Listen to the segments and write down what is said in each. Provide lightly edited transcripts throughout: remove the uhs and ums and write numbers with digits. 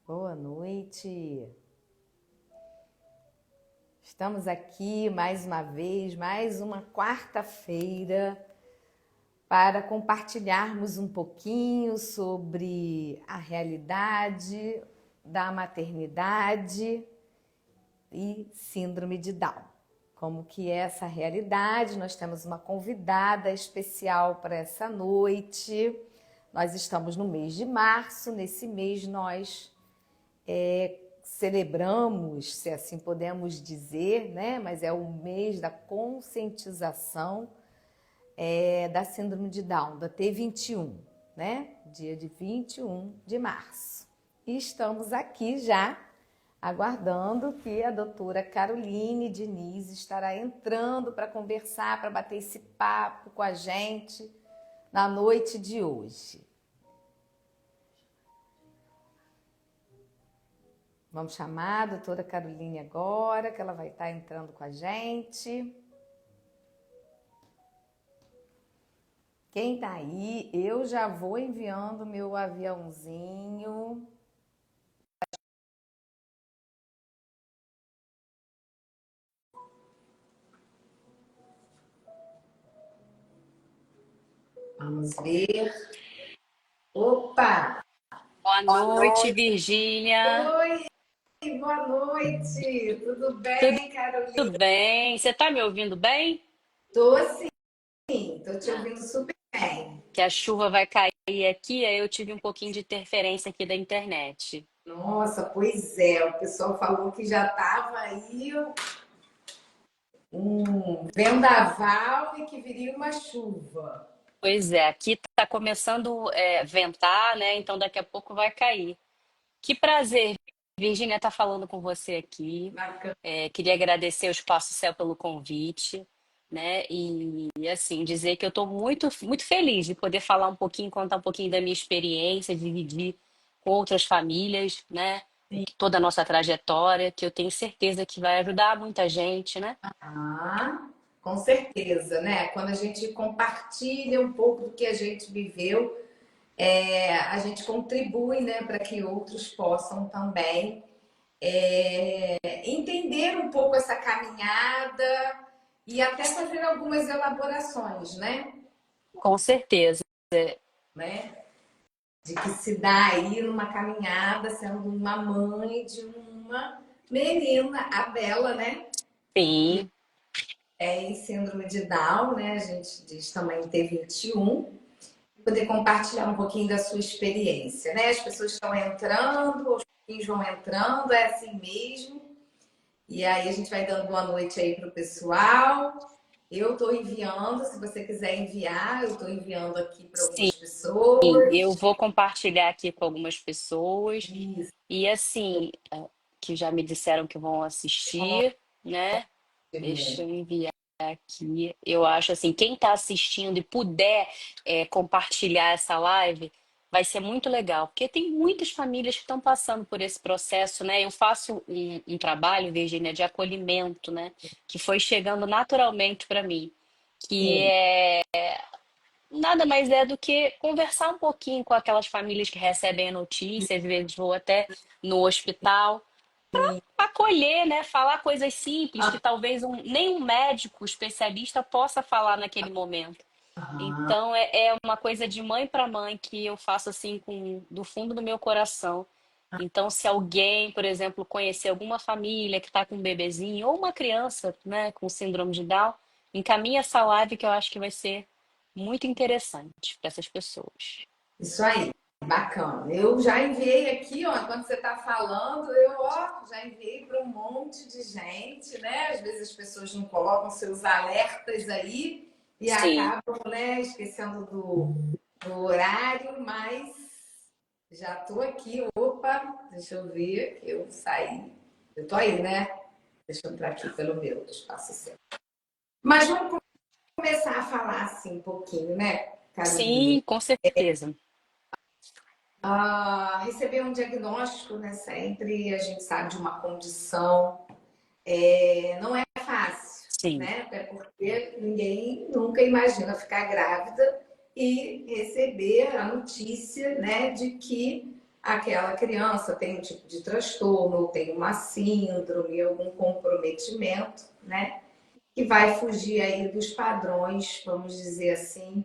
Boa noite. Estamos aqui mais uma vez, mais uma quarta-feira, para compartilharmos um pouquinho sobre a realidade da maternidade e síndrome de Down. Como que é essa realidade? Nós temos uma convidada especial para essa noite. Nós estamos no mês de março. Nesse mês nós celebramos, se assim podemos dizer, né? Mas é o mês da conscientização da síndrome de Down, da T21, né? Dia de 21 de março. E estamos aqui já aguardando que a doutora Caroline Diniz estará entrando para conversar, para bater esse papo com a gente na noite de hoje. Vamos chamar a doutora Caroline agora, que ela vai estar entrando com a gente. Quem está aí, eu já vou enviando meu aviãozinho. Vamos ver. Opa! Boa noite, Virgínia. Oi, boa noite! Tudo Tudo bem, Caroline? bem? Você está me ouvindo bem? Tô sim, tô te Ah, ouvindo super bem. que a chuva vai cair aqui, aí eu tive um pouquinho de interferência aqui da internet. Nossa, pois é, o pessoal falou que já estava aí um vendaval e que viria uma chuva. Pois é, aqui está começando a ventar, né? Então daqui a pouco vai cair. Que prazer, Virgínia, estar falando com você aqui. Bacana. Queria agradecer ao Espaço Céu pelo convite, né? E assim, dizer que eu estou muito feliz de poder falar um pouquinho, contar um pouquinho da minha experiência, dividir com outras famílias, né? Toda a nossa trajetória, que eu tenho certeza que vai ajudar muita gente, né? Ah, com certeza, né? Quando a gente compartilha um pouco do que a gente viveu, a gente contribui, né, para que outros possam também entender um pouco essa caminhada e até fazer algumas elaborações, Com certeza. né? De que se dá aí numa caminhada sendo uma mãe de uma menina, a Bela, né? Sim, Em síndrome de Down, né? A gente diz também T21, poder compartilhar um pouquinho da sua experiência, né? As pessoas estão entrando, os pouquinhos vão entrando, é assim mesmo. E aí a gente vai dando boa noite aí para o pessoal. Eu estou enviando, se você quiser enviar, eu estou enviando aqui para sim. algumas pessoas. Eu vou compartilhar aqui com algumas pessoas. Isso, E assim, que já me disseram que vão assistir, né? Deixa eu enviar aqui. Eu acho assim, quem está assistindo e puder compartilhar essa live, vai ser muito legal, porque tem muitas famílias que estão passando por esse processo, né? Eu faço um trabalho, Virgínia, de acolhimento, né? Que foi chegando naturalmente para mim, que sim. é nada mais é do que conversar um pouquinho com aquelas famílias que recebem a notícia, às vezes vou até no hospital acolher, né? Falar coisas simples que talvez nem um médico especialista possa falar naquele momento. Aham. Então é uma coisa de mãe para mãe que eu faço assim do fundo do meu coração. Então, se alguém, por exemplo, conhecer alguma família que está com um bebezinho ou uma criança, né, com síndrome de Down, encaminha essa live que eu acho que vai ser muito interessante para essas pessoas. Isso aí, bacana. Eu já enviei aqui, ó, enquanto você está falando, já enviei para um monte de gente, né? Às vezes as pessoas não colocam seus alertas aí e Sim. acabam, né, esquecendo do horário, mas já estou aqui. Opa, deixa eu ver, que eu saí. Eu tô aí, né? Deixa eu entrar aqui pelo meu espaço seu. Mas vamos começar a falar assim um pouquinho, né, Caroline? Sim, com certeza. Receber um diagnóstico, né? Sempre a gente sabe de uma condição, não é fácil, Sim. né? Até porque ninguém nunca imagina ficar grávida e receber a notícia, né, de que aquela criança tem um tipo de transtorno, ou tem uma síndrome, algum comprometimento, né? Que vai fugir aí dos padrões, vamos dizer assim,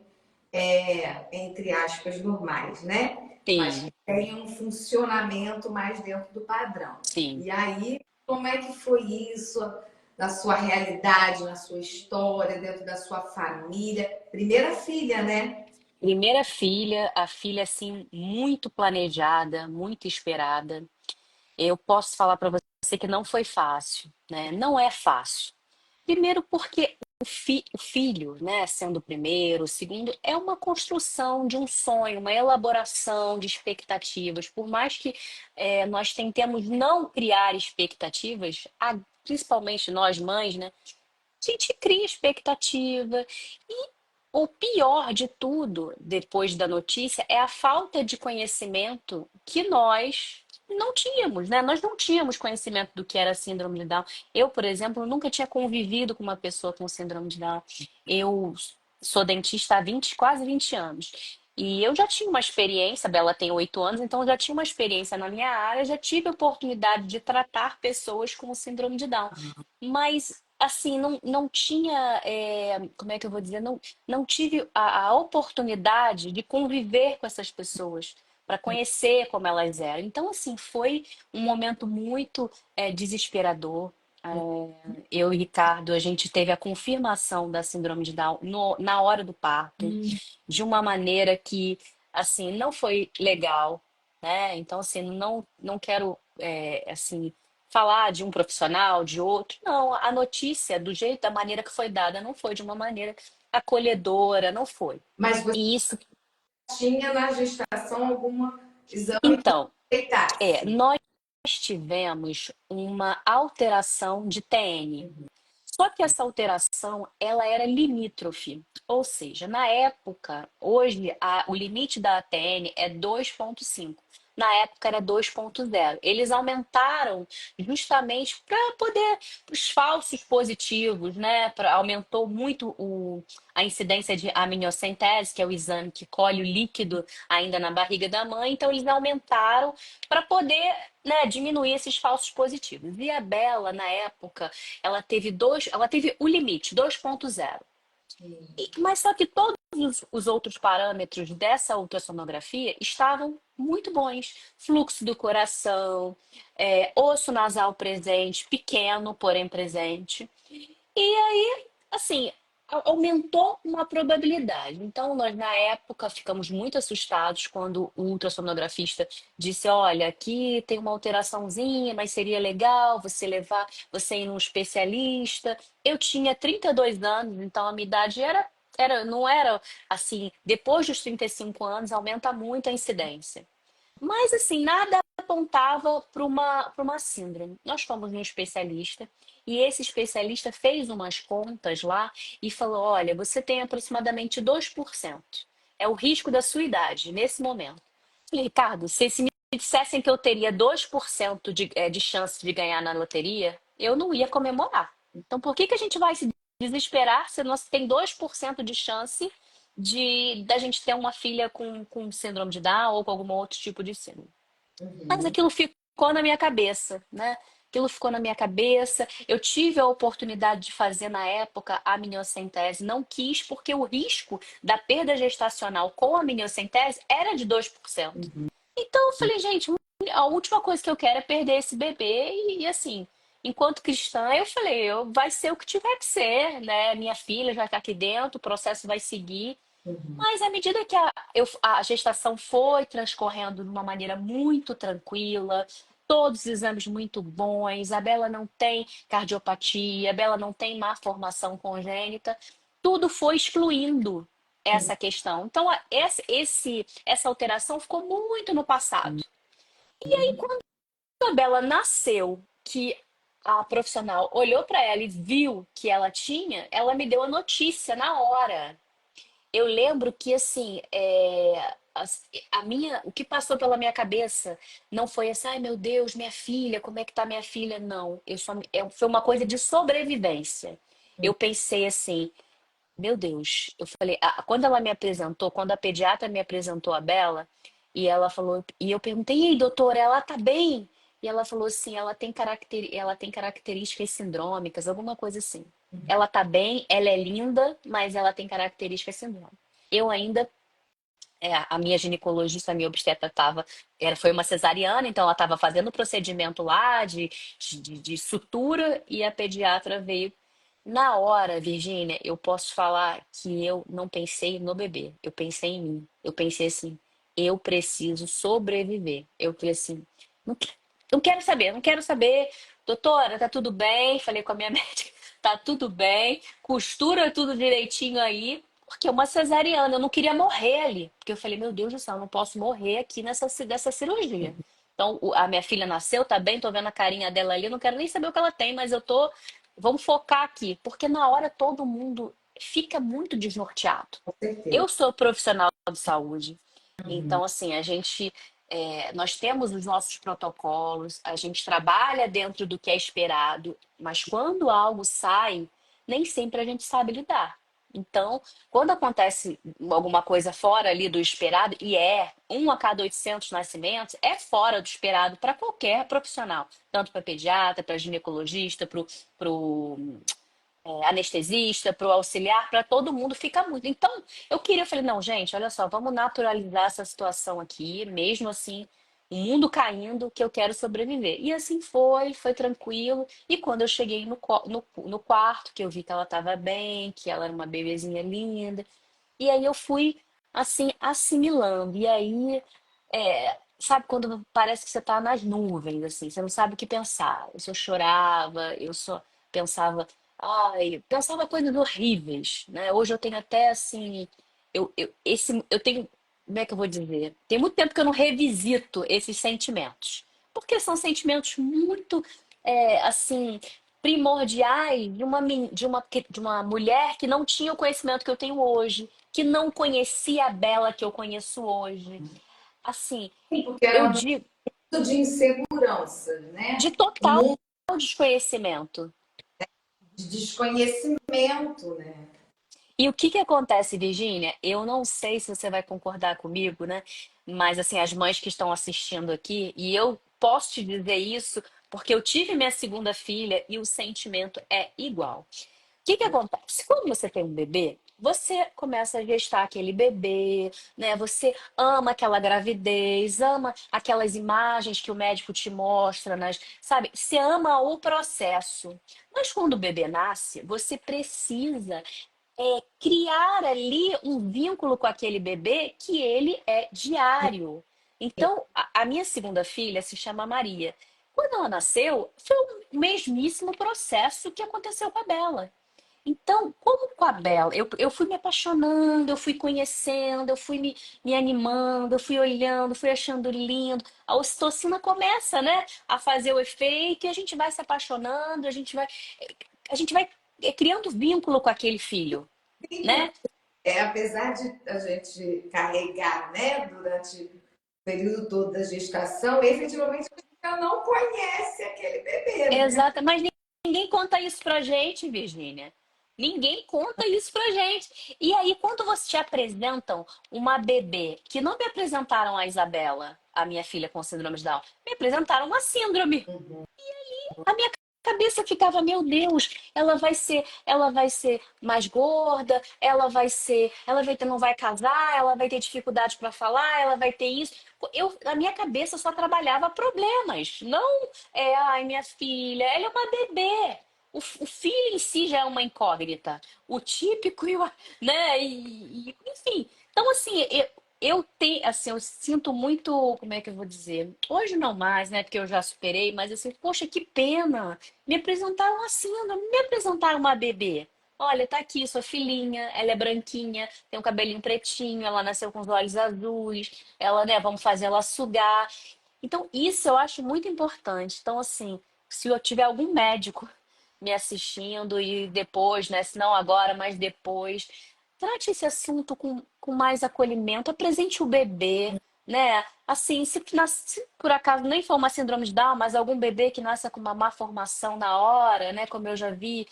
entre aspas, normais, né? Mas que Sim, tem um funcionamento mais dentro do padrão. sim. E aí, como é que foi isso na sua realidade, na sua história, dentro da sua família? Primeira filha, né? Primeira filha, a filha assim muito planejada, muito esperada. Eu posso falar para você que não foi fácil, né? Não é fácil. Primeiro porque o filho, né, sendo o primeiro, o segundo, é uma construção de um sonho, uma elaboração de expectativas. Por mais que nós tentemos não criar expectativas, principalmente nós mães, né? A gente cria expectativa. E o pior de tudo, depois da notícia, é a falta de conhecimento que nós não tínhamos, né? Nós não tínhamos conhecimento do que era síndrome de Down. Eu, por exemplo, nunca tinha convivido com uma pessoa com síndrome de Down. Eu sou dentista há 20, quase 20 anos. E eu já tinha uma experiência, a Bela tem 8 anos, então eu já tinha uma experiência na minha área, já tive a oportunidade de tratar pessoas com síndrome de Down. Mas, assim, não tinha, como é que eu vou dizer? Não tive a oportunidade de conviver com essas pessoas, para conhecer como elas eram. Então, assim, foi um momento muito desesperador. Eu e Ricardo, a gente teve a confirmação da síndrome de Down na hora do parto, de uma maneira que, assim, não foi legal, né? Então, assim, não quero, assim, falar de um profissional, de outro. Não, a notícia, do jeito, da maneira que foi dada, não foi de uma maneira acolhedora, não foi. Mas você E isso, tinha na gestação algum exame que então, respeitasse? nós tivemos uma alteração de TN. Só que essa alteração, ela era limítrofe, ou seja, na época, hoje o limite da ATN é 2,5. Na época era 2,0. Eles aumentaram justamente para poder, os falsos positivos, né? Aumentou muito a incidência de amniocentese, que é o exame que colhe o líquido ainda na barriga da mãe. Então, eles aumentaram para poder, né, diminuir esses falsos positivos. E a Bela, na época, ela teve o limite, 2,0. Mas só que todos os outros parâmetros dessa ultrassonografia estavam muito bons. Fluxo do coração, osso nasal presente, pequeno, porém presente. E aí, assim, aumentou uma probabilidade. Então, nós, na época, ficamos muito assustados quando o ultrassonografista disse: Olha, aqui tem uma alteraçãozinha, mas seria legal você ir num especialista. Eu tinha 32 anos, então a minha idade não era assim. Depois dos 35 anos, aumenta muito a incidência. Mas assim, nada apontava para uma síndrome. Nós fomos num especialista e esse especialista fez umas contas lá e falou: olha, você tem aproximadamente 2%. É o risco da sua idade nesse momento. Eu falei, Ricardo, se me dissessem que eu teria 2% de chance de ganhar na loteria, eu não ia comemorar. Então, por que a gente vai se desesperar se nós tem 2% de chance de da gente ter uma filha com síndrome de Down ou com algum outro tipo de síndrome? Mas aquilo ficou na minha cabeça, né? Aquilo ficou na minha cabeça. Eu tive a oportunidade de fazer na época a amniocentese, não quis porque o risco da perda gestacional com a amniocentese era de 2%. Então eu falei, gente, a última coisa que eu quero é perder esse bebê e assim, enquanto cristã, eu falei, vai ser o que tiver que ser, né? Minha filha já está aqui dentro, o processo vai seguir. Mas à medida que a gestação foi transcorrendo de uma maneira muito tranquila, todos os exames muito bons, a Bela não tem cardiopatia, a Bela não tem má formação congênita, tudo foi excluindo essa questão. Então, essa alteração ficou muito no passado. Quando a Bela nasceu, que a profissional olhou para ela e viu que ela tinha, ela me deu a notícia na hora. Eu lembro que assim, o que passou pela minha cabeça não foi assim, ai meu Deus, minha filha, como é que tá minha filha? Não, foi uma coisa de sobrevivência. Eu pensei assim, meu Deus, eu falei, quando ela me apresentou, quando a pediatra me apresentou a Bela, E ela falou, e eu perguntei, e aí, doutora, ela tá bem? E ela falou assim, ela tem características sindrômicas, alguma coisa assim. Ela tá bem, ela é linda, mas ela tem características sindrômicas. Eu ainda a minha ginecologista, a minha obstetra foi uma cesariana, então ela estava fazendo o procedimento lá de sutura e a pediatra veio. Na hora, Virgínia, eu posso falar que eu não pensei no bebê, eu pensei em mim. Eu pensei assim, eu preciso sobreviver. Eu falei assim, não, não quero saber, não quero saber. Doutora, tá tudo bem? Falei com a minha médica, tá tudo bem, costura tudo direitinho aí. Porque uma cesariana, eu não queria morrer ali. Porque eu falei, meu Deus do céu, eu não posso morrer aqui dessa cirurgia. Então, a minha filha nasceu, tá bem, tô vendo a carinha dela ali, eu não quero nem saber o que ela tem, mas eu tô. Vamos focar aqui. Porque na hora todo mundo fica muito desnorteado. Com certeza. Eu sou profissional de saúde, então, assim, nós temos os nossos protocolos, a gente trabalha dentro do que é esperado, mas quando algo sai, nem sempre a gente sabe lidar. Então, quando acontece alguma coisa fora ali do esperado, e um a cada 800 nascimentos, é fora do esperado para qualquer profissional, tanto para pediatra, para ginecologista, para anestesista, para o auxiliar, para todo mundo fica muito. Então, eu falei, não, gente, olha só, vamos naturalizar essa situação aqui, mesmo assim, o mundo caindo, que eu quero sobreviver. E assim foi tranquilo. E quando eu cheguei no quarto, que eu vi que ela estava bem, que ela era uma bebezinha linda, e aí eu fui, assim, assimilando. E aí, sabe quando parece que você tá nas nuvens, assim, você não sabe o que pensar. Eu só chorava, eu só pensava, ai, pensava coisas horríveis, né? Hoje eu tenho até, assim, eu tenho, como é que eu vou dizer? Tem muito tempo que eu não revisito esses sentimentos. Porque são sentimentos muito, assim, primordiais de uma mulher que não tinha o conhecimento que eu tenho hoje, que não conhecia a Bela que eu conheço hoje. Assim, Sim, porque eu era um digo mundo de insegurança, de né? Um total mundo desconhecimento. de desconhecimento, né? E o que que acontece, Virgínia? Eu não sei se você vai concordar comigo, né? Mas assim, as mães que estão assistindo aqui, e eu posso te dizer isso porque eu tive minha segunda filha e o sentimento é igual. Que acontece? Quando você tem um bebê, você começa a gestar aquele bebê, né? Você ama aquela gravidez, ama aquelas imagens que o médico te mostra, sabe? Você ama o processo. Mas quando o bebê nasce, você precisa criar ali um vínculo com aquele bebê que ele é diário. Então, a minha segunda filha se chama Maria. Quando ela nasceu, foi o mesmíssimo processo que aconteceu com a Bela. Então, como com a Bela, eu fui me apaixonando, eu fui conhecendo, eu fui me animando, eu fui olhando, fui achando lindo. A ocitocina começa, né, a fazer o efeito e a gente vai se apaixonando, a gente vai criando vínculo com aquele filho, Sim, né? apesar de a gente carregar, né, durante o período todo da gestação, efetivamente a gente ainda não conhece aquele bebê, né? Exato, mas ninguém conta isso pra gente, Virgínia. Ninguém conta isso pra gente. E aí, quando você te apresentam uma bebê, que não me apresentaram a Isabela, a minha filha com síndrome de Down, me apresentaram uma síndrome. Uhum. A minha cabeça ficava, meu Deus, ela vai ser mais gorda, não vai casar, ela vai ter dificuldade para falar, ela vai ter isso. Na minha cabeça só trabalhava problemas, não ai, minha filha, ela é uma bebê. O filho em si já é uma incógnita. O típico, né? Enfim. Então, assim, eu sinto muito, como é que eu vou dizer? Hoje não mais, né? Porque eu já superei, mas assim, poxa, que pena. Me apresentaram assim, não me apresentaram uma bebê. Olha, tá aqui sua filhinha, ela é branquinha, tem um cabelinho pretinho, ela nasceu com os olhos azuis, ela, né, vamos fazer ela sugar. Então, isso eu acho muito importante. Então, assim, se eu tiver algum médico me assistindo e depois, né, se não agora, mas depois, trate esse assunto com mais acolhimento, apresente o bebê, né? Assim, se por acaso nem for uma síndrome de Down, mas algum bebê que nasça com uma má formação na hora, né? Como eu já vi,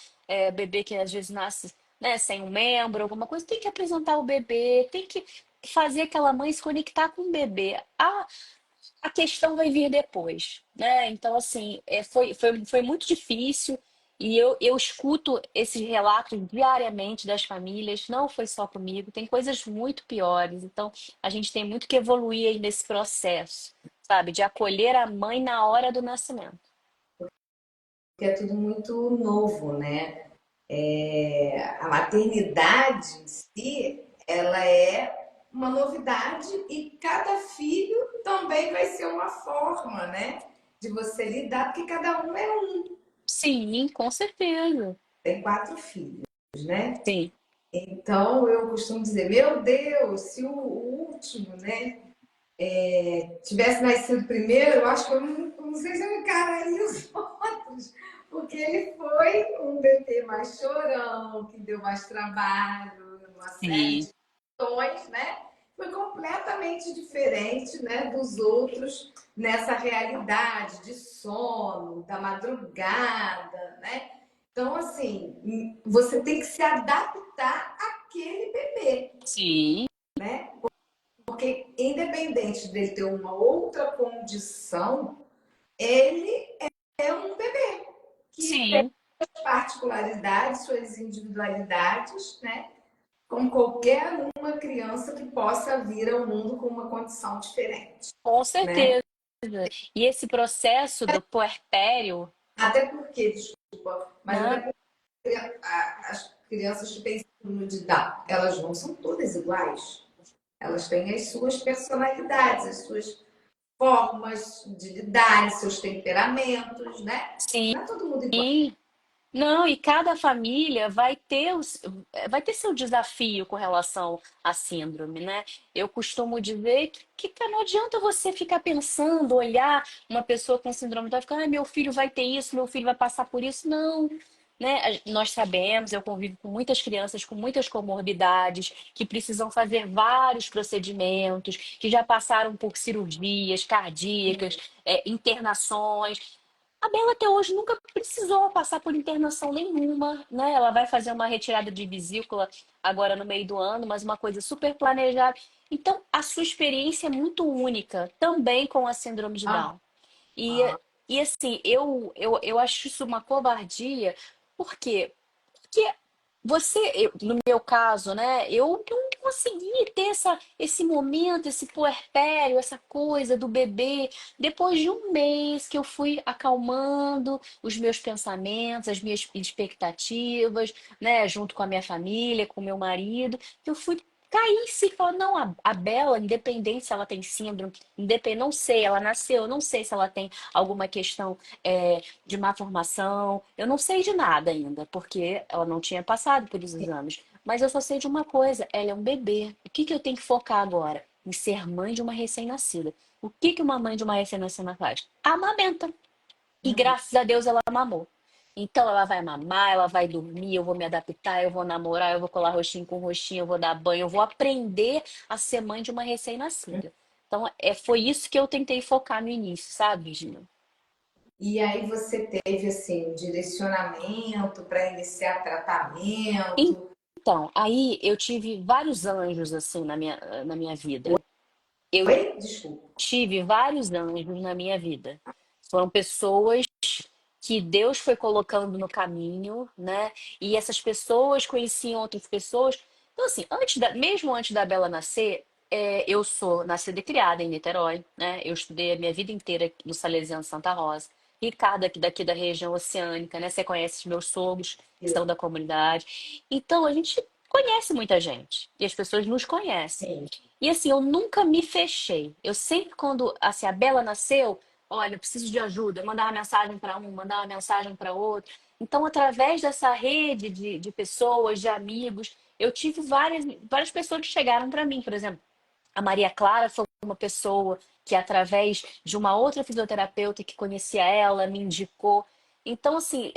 bebê que às vezes nasce, né, sem um membro, alguma coisa, tem que apresentar o bebê, tem que fazer aquela mãe se conectar com o bebê. A questão vai vir depois, né? Então, assim, foi muito difícil e eu escuto esses relatos diariamente das famílias, não foi só comigo, tem coisas muito piores. Então, a gente tem muito que evoluir aí nesse processo, sabe? De acolher a mãe na hora do nascimento. Porque é tudo muito novo, né? A maternidade em si, ela é uma novidade e cada filho também vai ser uma forma, né? De você lidar, porque cada um é um. Sim, com certeza. Tem quatro filhos, né? Sim, Então eu costumo dizer, meu Deus, se o último, né, tivesse nascido primeiro, eu acho que eu não sei se eu encararia os outros, porque ele foi um bebê mais chorão, que deu mais trabalho, uma série sim, de questões, né? Foi completamente diferente, né, dos outros nessa realidade de sono, da madrugada, né? Então, assim, você tem que se adaptar àquele bebê, sim, né? Porque independente dele ter uma outra condição, ele é um bebê que tem sim. suas particularidades, suas individualidades, né? Como qualquer uma criança que possa vir ao mundo com uma condição diferente, Com né? certeza. E esse processo do puerpério, Até porque, desculpa, mas né? até porque as crianças que têm síndrome de Down, elas não são todas iguais. Elas têm as suas personalidades, as suas formas de lidar, seus temperamentos, né? Sim. Não é todo mundo igual. Não, e cada família vai ter seu desafio com relação à síndrome, né? Eu costumo dizer que não adianta você ficar pensando, olhar uma pessoa com síndrome e ficar, ah, meu filho vai ter isso, meu filho vai passar por isso. Não, né? Nós sabemos, eu convivo com muitas crianças com muitas comorbidades, que precisam fazer vários procedimentos, que já passaram por cirurgias cardíacas, internações. A Bela até hoje nunca precisou passar por internação nenhuma, né? Ela vai fazer uma retirada de vesícula agora no meio do ano, mas uma coisa super planejada. Então, a sua experiência é muito única, também com a síndrome de Ah, Down. E, ah, e assim, eu acho isso uma covardia, porque porque no meu caso, né, eu não consegui ter esse momento, esse puerpério, essa coisa do bebê, depois de um mês que eu fui acalmando os meus pensamentos, as minhas expectativas, né, junto com a minha família, com o meu marido, que eu fui cair em si e falar, não, a Bela, independente se ela tem síndrome, independente, não sei, ela nasceu, eu não sei se ela tem alguma questão de má formação. Eu não sei de nada ainda, porque ela não tinha passado pelos exames. Mas eu só sei de uma coisa: ela é um bebê. O que que eu tenho que focar agora? Em ser mãe de uma recém-nascida. O que que uma mãe de uma recém-nascida faz? Amamenta. E graças a Deus ela mamou. Então ela vai mamar, ela vai dormir, eu vou me adaptar, eu vou namorar, eu vou colar roxinho com roxinho, eu vou dar banho, eu vou aprender a ser mãe de uma recém-nascida. Então, foi isso que eu tentei focar no início, sabe, Gina? e aí você teve assim um direcionamento para iniciar tratamento. Então, aí eu tive vários anjos assim na minha vida. Eu Oi? Desculpa. tive vários anjos na minha vida. Foram pessoas que Deus foi colocando no caminho, né? E essas pessoas conheciam outras pessoas. Então, assim, mesmo antes da Bela nascer, eu sou nascida e criada em Niterói, né? Eu estudei a minha vida inteira no Salesiano Santa Rosa. Ricardo, daqui da região oceânica, né? Você conhece os meus sogros, que são da comunidade. Então, a gente conhece muita gente. E as pessoas nos conhecem. Sim. E assim, eu nunca me fechei. Eu sempre, quando assim, a Bela nasceu, olha, eu preciso de ajuda, eu mandava mensagem para um, mandava mensagem para outro. Então, através dessa rede de pessoas, de amigos, eu tive várias pessoas que chegaram para mim. Por exemplo, a Maria Clara foi uma pessoa que, através de uma outra fisioterapeuta que conhecia ela, me indicou. Então, assim,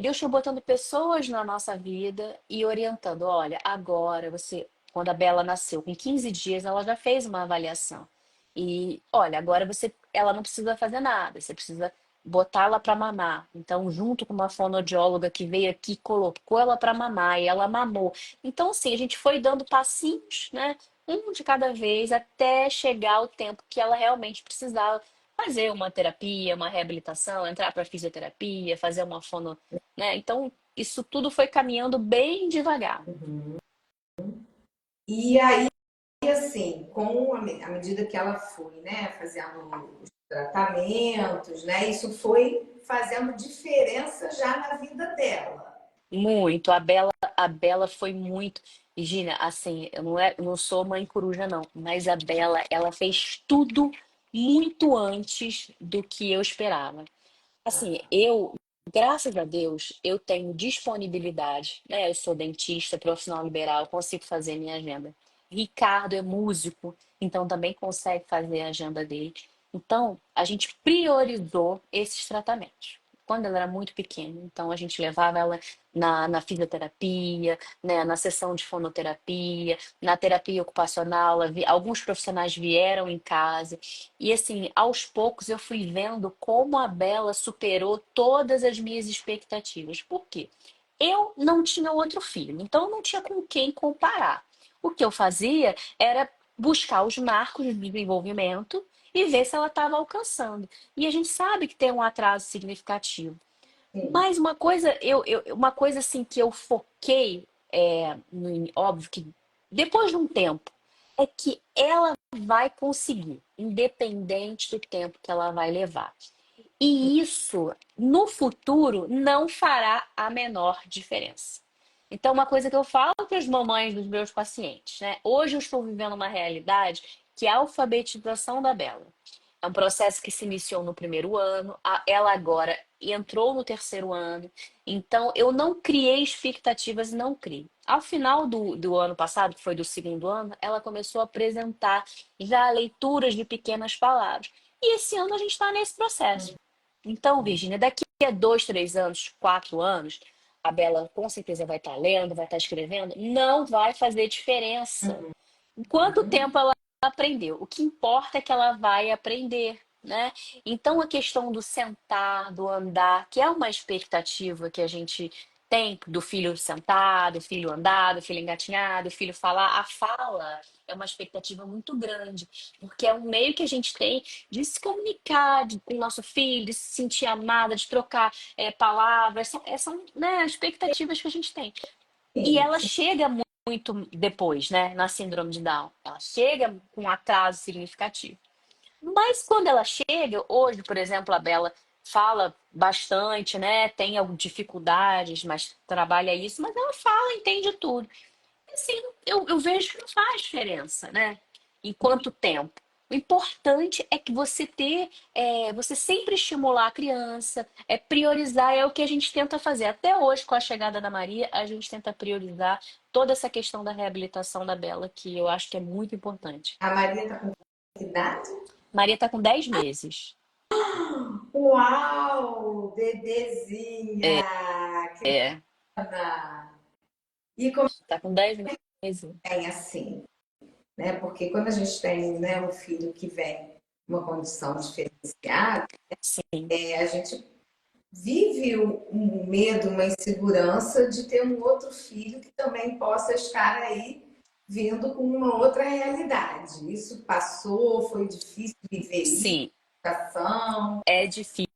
Deus foi botando pessoas na nossa vida e orientando. Olha, agora você, quando a Bela nasceu, com 15 dias, ela já fez uma avaliação. E, olha, agora ela não precisa fazer nada, você precisa botá-la para mamar. Então, junto com uma fonoaudióloga que veio aqui, colocou ela para mamar e ela mamou. Então, assim, a gente foi dando passinhos, né? um de cada vez, até chegar o tempo que ela realmente precisava fazer uma terapia, uma reabilitação, entrar para fisioterapia, fazer uma fono, né? Então, isso tudo foi caminhando bem devagar. Uhum. E aí, assim, à medida que ela foi, né, fazendo os tratamentos, né, isso foi fazendo diferença já na vida dela. Muito. A Bela foi muito. Gina, assim, eu não sou mãe coruja, não, mas a Bela, ela fez tudo muito antes do que eu esperava. Assim, graças a Deus, eu tenho disponibilidade, né? Eu sou dentista, profissional liberal, consigo fazer minha agenda. Ricardo é músico, então também consegue fazer a agenda dele. Então, a gente priorizou esses tratamentos. Quando ela era muito pequena, então a gente levava ela na fisioterapia, né, na sessão de fonoterapia, na terapia ocupacional. Alguns profissionais vieram em casa. E assim, aos poucos eu fui vendo como a Bela superou todas as minhas expectativas. Por quê? Eu não tinha outro filho, então eu não tinha com quem comparar. O que eu fazia era buscar os marcos de desenvolvimento e ver se ela estava alcançando. E a gente sabe que tem um atraso significativo. Sim, Mas uma coisa, uma coisa assim que eu foquei, óbvio que depois de um tempo, é que ela vai conseguir, independente do tempo que ela vai levar. E isso, no futuro, não fará a menor diferença. Então, uma coisa que eu falo para as mamães dos meus pacientes, né? Hoje eu estou vivendo uma realidade que é a alfabetização da Bela. É um processo que se iniciou no primeiro ano, ela agora entrou no terceiro ano, então eu não criei expectativas, não criei. Ao final do ano passado, que foi do segundo ano, ela começou a apresentar já leituras de pequenas palavras. E esse ano a gente está nesse processo. Então, Virginia, daqui a 2, 3 anos, 4 anos, a Bela com certeza vai estar lendo, vai estar escrevendo, não vai fazer diferença. Em quanto tempo ela aprendeu? O que importa é que ela vai aprender, né? Então, a questão do sentar, do andar, que é uma expectativa que a gente tem do filho sentar, do filho andar, do filho engatinhar, do filho falar, a fala é uma expectativa muito grande, porque é um meio que a gente tem de se comunicar com o nosso filho, de se sentir amada, de trocar palavras, são, né, expectativas que a gente tem. E sim, ela sim. chega muito depois, né, na síndrome de Down. Ela chega com um atraso significativo. Mas quando ela chega, hoje, por exemplo, a Bela fala bastante, né? Tem algumas dificuldades, mas trabalha isso, mas ela fala, entende tudo. Assim, eu vejo que não faz diferença, né? Em quanto tempo. O importante é que você sempre estimular a criança, priorizar, é o que a gente tenta fazer. Até hoje, com a chegada da Maria, a gente tenta priorizar toda essa questão da reabilitação da Bela, que eu acho que é muito importante. A Maria está com que idade? Maria está com 10 meses. Uau, bebezinha! Que É, bacana! E como está com 10 meses. é assim, né? Porque quando a gente tem, né, um filho que vem uma condição diferenciada, Sim, a gente vive um medo, uma insegurança de ter um outro filho que também possa estar aí vindo com uma outra realidade. Isso passou, foi difícil viver isso, sim, educação, é difícil,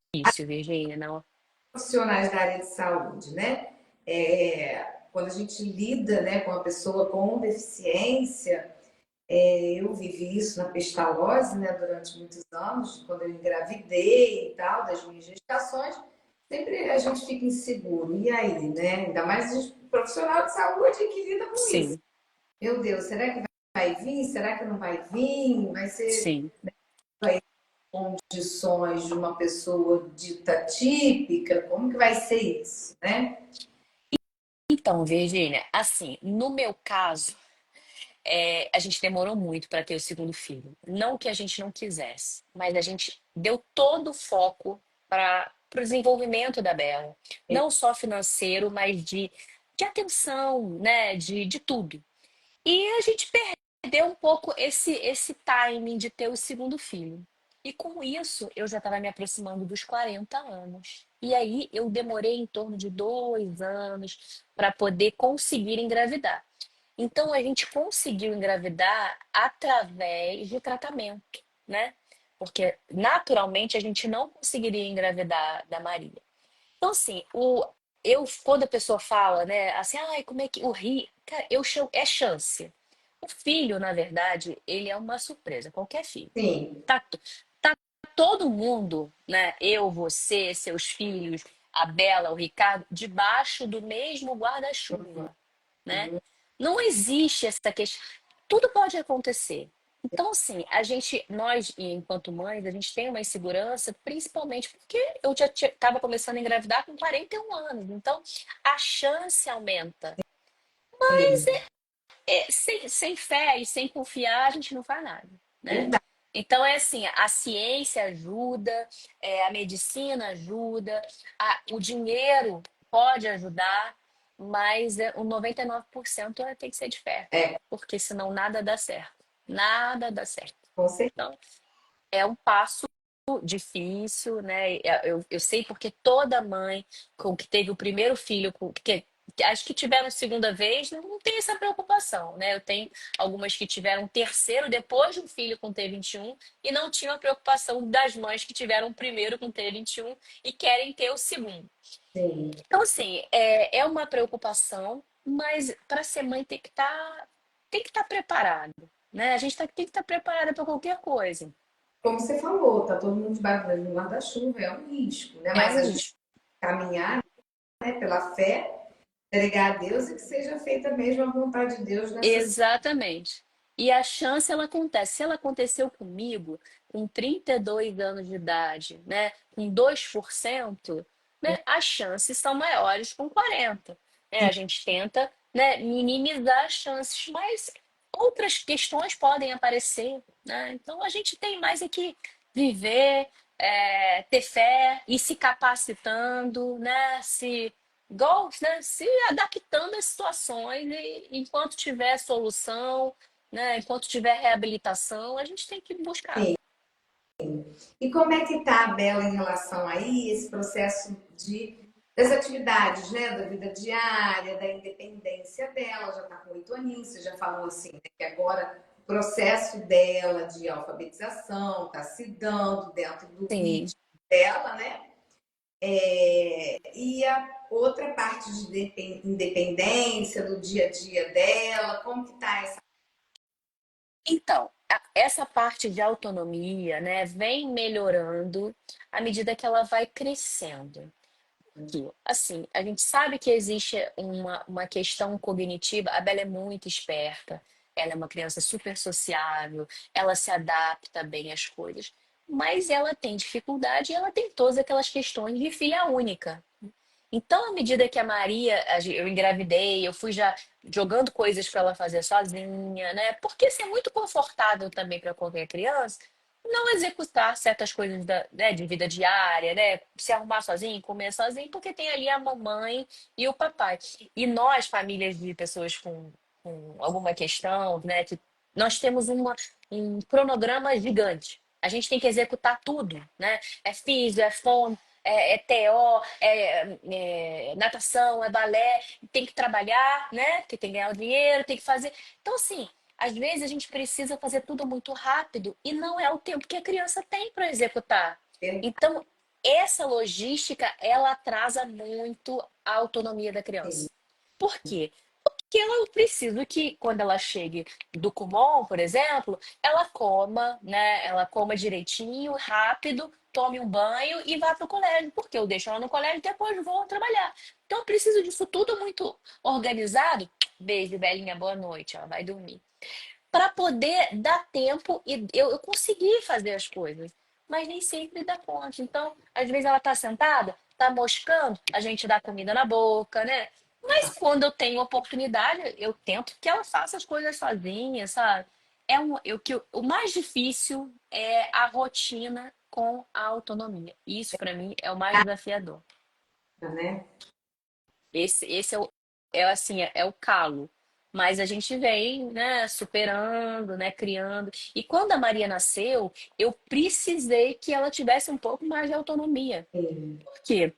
Virginia, não? profissionais da área de saúde, né? Quando a gente lida, né, com a pessoa com deficiência, eu vivi isso na pestalose, né, durante muitos anos, quando eu engravidei e tal, das minhas gestações, sempre a gente fica inseguro. E aí, né? Ainda mais o profissional de saúde que lida com isso. Sim, Meu Deus, será que vai vir? Será que não vai vir? Vai ser sim. condições de uma pessoa dita típica? Como que vai ser isso, né? Então, Virginia, assim, no meu caso, a gente demorou muito para ter o segundo filho. Não que a gente não quisesse, mas a gente deu todo o foco para o desenvolvimento da Bela. Não só financeiro, mas de atenção, né? De tudo. E a gente perdeu um pouco esse timing de ter o segundo filho. E com isso, eu já estava me aproximando dos 40 anos. E aí, eu demorei em torno de 2 anos para poder conseguir engravidar. Então a gente conseguiu engravidar através de tratamento, né? Porque naturalmente a gente não conseguiria engravidar da Maria. Então, assim, quando a pessoa fala, né, assim, ai, como é que o ri, cara, eu chamo, é chance. O filho, na verdade, ele é uma surpresa, qualquer filho. Sim. Tá, tá todo mundo, né, eu, você, seus filhos, a Bela, o Ricardo, debaixo do mesmo guarda-chuva, né? Não existe essa questão. Tudo pode acontecer. Então, assim, nós, enquanto mães, a gente tem uma insegurança, principalmente porque eu já estava começando a engravidar com 41 anos. Então, a chance aumenta. Sim. Sem fé e sem confiar, a gente não faz nada, né? Verdade. Então, é assim, a ciência ajuda, a medicina ajuda, o dinheiro pode ajudar, mas o 99% tem que ser de fé, É, porque senão nada dá certo. Nada dá certo. com certeza. Então, é um passo difícil, né? Eu sei porque toda mãe com que teve o primeiro filho, que acho que tiveram segunda vez, não tem essa preocupação, né? Eu tenho algumas que tiveram um terceiro depois de um filho com T21 e não tinham a preocupação das mães que tiveram o primeiro com T21 e querem ter o segundo. Sim. Então, assim, é uma preocupação, mas para ser mãe tem que estar preparado, né? A gente tem que estar preparada para qualquer coisa. Como você falou, tá todo mundo debaixo do guarda-chuva, é um risco, né? É Mas um a gente risco. caminhar, né, pela fé, entregar a Deus e que seja feita mesmo a vontade de Deus nessa situação. Exatamente. E a chance ela acontece. Se ela aconteceu comigo com 32 anos de idade, né, com 2%, né, as chances são maiores com 40. Né? A gente tenta, né, minimizar as chances, mas outras questões podem aparecer, né? Então a gente tem mais é que viver, ter fé e se capacitando, né? Igual, né, se adaptando às situações e enquanto tiver solução, né, enquanto tiver reabilitação, a gente tem que buscar. Sim. E como é que está a Bela em relação aí, esse processo das atividades, né, da vida diária, da independência dela, já está com 8 aninhos, você já falou assim, né, que agora o processo dela de alfabetização está se dando dentro do Sim. ritmo dela, né? E a outra parte de independência do dia a dia dela, como que tá essa? Então, essa parte de autonomia, né, vem melhorando à medida que ela vai crescendo. Assim, a gente sabe que existe uma questão cognitiva. A Bela é muito esperta, ela é uma criança super sociável, ela se adapta bem às coisas, mas ela tem dificuldade e ela tem todas aquelas questões de filha única. Então, à medida que a Maria, eu engravidei, eu fui já jogando coisas para ela fazer sozinha, né? Porque isso é muito confortável também para qualquer criança não executar certas coisas né, de vida diária, né? Se arrumar sozinho, comer sozinho, porque tem ali a mamãe e o papai. E nós, famílias de pessoas com alguma questão, né? Que nós temos um cronograma gigante. A gente tem que executar tudo, né? É físio, é fono, é TO, natação, é balé, tem que trabalhar, né? Que tem que ganhar o dinheiro, tem que fazer. Então, assim, às vezes a gente precisa fazer tudo muito rápido e não é o tempo que a criança tem para executar. Então, essa logística, ela atrasa muito a autonomia da criança. Por quê? Porque eu preciso que, quando ela chegue do Kumon, por exemplo, ela coma, né? Ela coma direitinho, rápido, tome um banho e vá para o colégio, porque eu deixo ela no colégio e depois vou trabalhar. Então, eu preciso disso tudo muito organizado. Beijo, Belinha, boa noite. Ela vai dormir para poder dar tempo e eu conseguir fazer as coisas. Mas nem sempre dá conta. Então, às vezes ela tá sentada, tá moscando, a gente dá comida na boca, né? Mas quando eu tenho oportunidade, eu tento que ela faça as coisas sozinha, sabe? O mais difícil é a rotina com a autonomia. Isso, para mim, é o mais desafiador. Né? Esse assim, é o calo. Mas a gente vem, né, superando, né, criando. E quando a Maria nasceu, eu precisei que ela tivesse um pouco mais de autonomia. Sim. Por quê?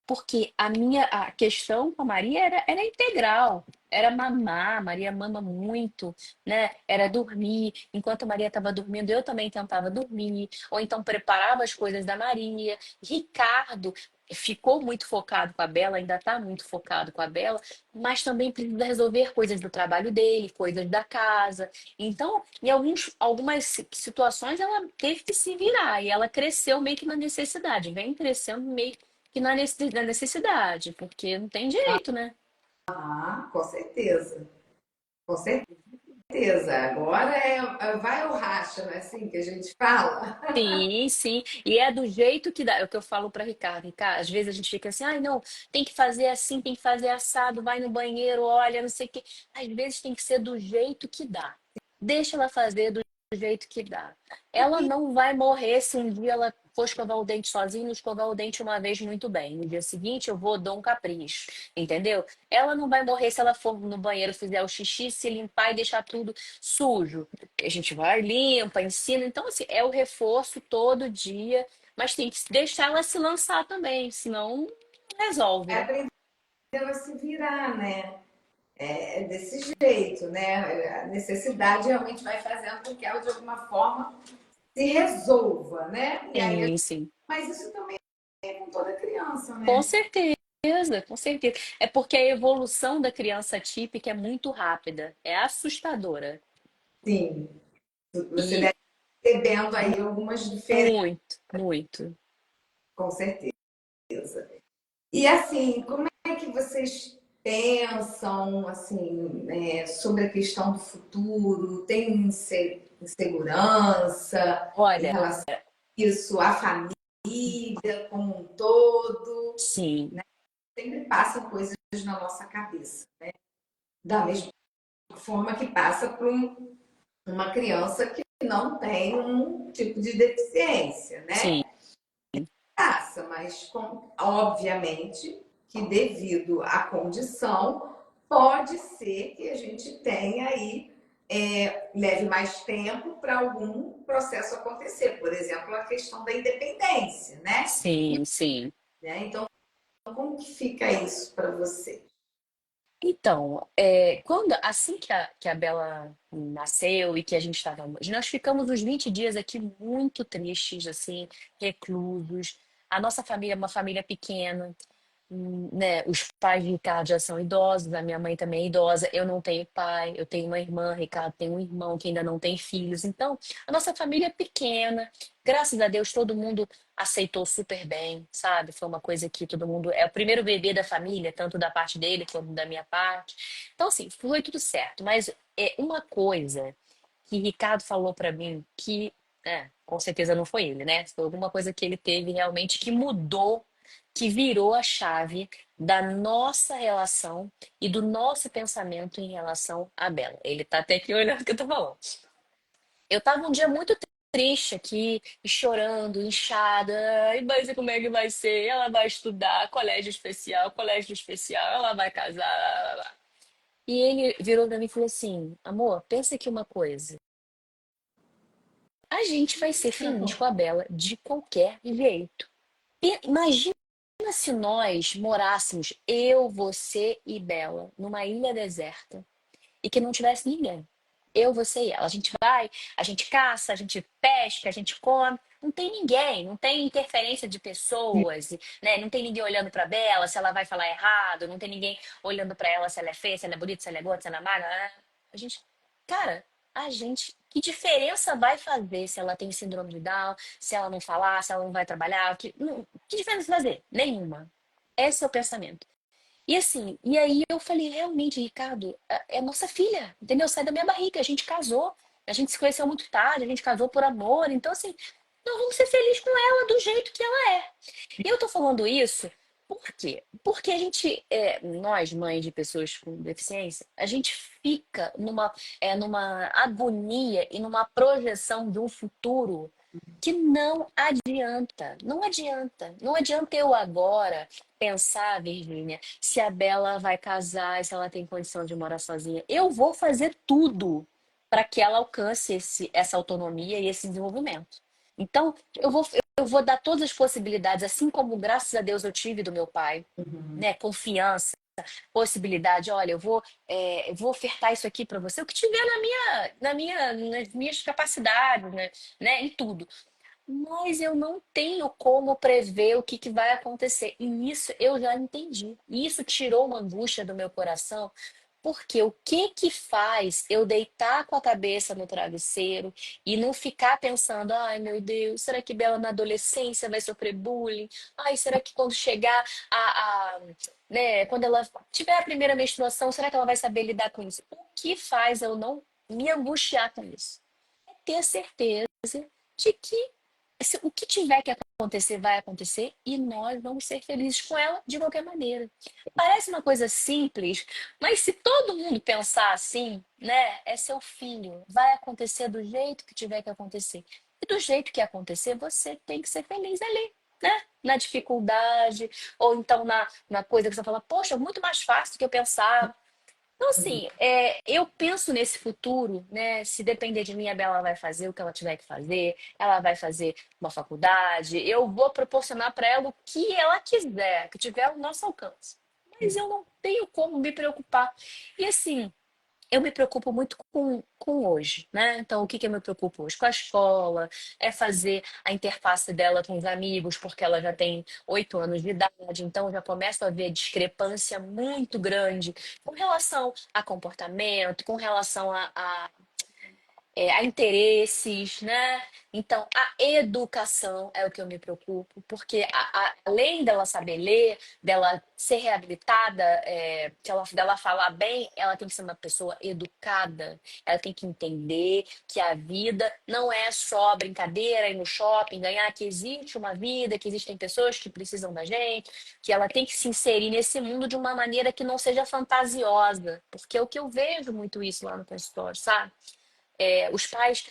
Porque a questão com a Maria era integral. Era mamar, Maria mama muito, né? Era dormir. Enquanto a Maria estava dormindo, eu também tentava dormir. Ou então preparava as coisas da Maria. Ricardo ficou muito focado com a Bela, ainda está muito focado com a Bela, mas também precisa resolver coisas do trabalho dele, coisas da casa. Então, em algumas situações, ela teve que se virar e ela cresceu meio que na necessidade, vem crescendo meio que na necessidade, porque não tem jeito, né? Ah, com certeza. Com certeza. Agora vai o racha, não é assim que a gente fala? Sim, sim. E é do jeito que dá. É o que eu falo para Ricardo. Ricardo, às vezes a gente fica assim, ai, não, tem que fazer assim, tem que fazer assado, vai no banheiro, olha, não sei o quê. Às vezes tem que ser do jeito que dá. Deixa ela fazer do jeito que dá. Ela não vai morrer se um dia ela for escovar o dente sozinha, não escovar o dente uma vez muito bem. No dia seguinte eu vou dar um capricho, entendeu? Ela não vai morrer se ela for no banheiro, fizer o xixi, se limpar e deixar tudo sujo. A gente vai, limpa, ensina. Então, assim, é o reforço todo dia, mas tem que deixar ela se lançar também, senão não É resolve. aprender a se virar, né? É desse jeito, né? A necessidade realmente vai fazendo com que ela, de alguma forma, se resolva, né? E aí, Sim, sim. mas isso também é com toda criança, Com né? certeza, com certeza. É porque a evolução da criança típica é muito rápida, é assustadora. Sim, você E deve ter vendo aí algumas diferenças, muito, muito. com certeza. E assim, como é que vocês pensam assim, sobre a questão do futuro? Tem insegurança em Olha, relação a isso, a família como um todo? sim, Sempre passam coisas na nossa cabeça, da mesma forma que passa para uma criança que não tem um tipo de deficiência, né? sim, Passa, mas obviamente que devido à condição, pode ser que a gente tenha aí, leve mais tempo para algum processo acontecer, por exemplo, a questão da independência, sim, sim. Então, como que fica isso para você? Então, assim que a Bela nasceu e que a gente estava. Nós ficamos uns 20 dias aqui muito tristes, assim, reclusos. A nossa família é uma família pequena. Né, os pais de Ricardo já são idosos, a minha mãe também é idosa, eu não tenho pai, eu tenho uma irmã, Ricardo tem um irmão que ainda não tem filhos. Então, a nossa família é pequena. Graças a Deus, todo mundo aceitou super bem, sabe? Foi uma coisa que todo mundo. É o primeiro bebê da família, tanto da parte dele quanto da minha parte. Então, assim, foi tudo certo. Mas é uma coisa que Ricardo falou pra mim que, com certeza não foi ele, né? Foi alguma coisa que ele teve realmente que mudou, que virou a chave da nossa relação e do nosso pensamento em relação à Bela. Ele tá até aqui olhando o que eu tô falando. Eu tava um dia muito triste aqui, e chorando, inchada. Ai, mas como é que vai ser? Ela vai estudar, colégio especial, ela vai casar. Lá, lá, lá. E ele virou pra mim e falou assim: amor, pensa aqui uma coisa. A gente vai ser feliz com a Bela de qualquer jeito. Imagina se nós morássemos, eu, você e Bela, numa ilha deserta e que não tivesse ninguém. Eu, você e ela. A gente vai, a gente caça, a gente pesca, a gente come. Não tem ninguém, não tem interferência de pessoas, né? Não tem ninguém olhando pra Bela se ela vai falar errado, não tem ninguém olhando pra ela se ela é feia, se ela é bonita, se ela é gorda, se ela é magra. Né? A gente, cara, a gente, que diferença vai fazer se ela tem síndrome de Down, se ela não falar, se ela não vai trabalhar? Que diferença vai fazer? Nenhuma. Esse é o pensamento. E assim, e aí eu falei, realmente, Ricardo, é nossa filha, entendeu? Sai da minha barriga, a gente casou, a gente se conheceu muito tarde, a gente casou por amor, então assim, nós vamos ser felizes com ela do jeito que ela é. E eu tô falando isso por quê? Porque a gente, nós, mães de pessoas com deficiência, a gente fica numa agonia e numa projeção de um futuro que não adianta, não adianta, não adianta eu agora pensar, Virgínia, se a Bela vai casar, se ela tem condição de morar sozinha. Eu vou fazer tudo para que ela alcance essa autonomia e esse desenvolvimento. Então, eu vou dar todas as possibilidades, assim como graças a Deus eu tive do meu pai, Uhum. né? Confiança, possibilidade. Olha, eu vou ofertar isso aqui para você, o que tiver nas minhas capacidades, né? Em tudo. Mas eu não tenho como prever o que vai acontecer. E isso eu já entendi. E isso tirou uma angústia do meu coração, porque o que faz eu deitar com a cabeça no travesseiro e não ficar pensando, ai meu Deus, será que Bela na adolescência vai sofrer bullying? Ai, será que quando chegar né, quando ela tiver a primeira menstruação, será que ela vai saber lidar com isso? O que faz eu não me angustiar com isso? É ter certeza de que o que tiver que acontecer, vai acontecer e nós vamos ser felizes com ela de qualquer maneira. Parece uma coisa simples, mas se todo mundo pensar assim, né, é seu filho, vai acontecer do jeito que tiver que acontecer. E do jeito que acontecer, você tem que ser feliz ali, né? Na dificuldade, ou então na coisa que você fala, poxa, muito mais fácil do que eu pensava. Então, assim, eu penso nesse futuro, né? Se depender de mim, a Bela vai fazer o que ela tiver que fazer, ela vai fazer uma faculdade, eu vou proporcionar para ela o que ela quiser, que tiver ao nosso alcance. Mas eu não tenho como me preocupar. E assim, eu me preocupo muito com hoje, né? Então, o que eu me preocupo hoje? Com a escola, é fazer a interface dela com os amigos, porque ela já tem 8 anos de idade, então já começa a haver discrepância muito grande com relação a comportamento, com relação a interesses, né? Então, a educação é o que eu me preocupo, porque além dela saber ler, dela ser reabilitada, dela falar bem, ela tem que ser uma pessoa educada, ela tem que entender que a vida não é só brincadeira, ir no shopping, ganhar, que existe uma vida, que existem pessoas que precisam da gente, que ela tem que se inserir nesse mundo de uma maneira que não seja fantasiosa, porque é o que eu vejo muito isso lá no consultório, sabe? Os pais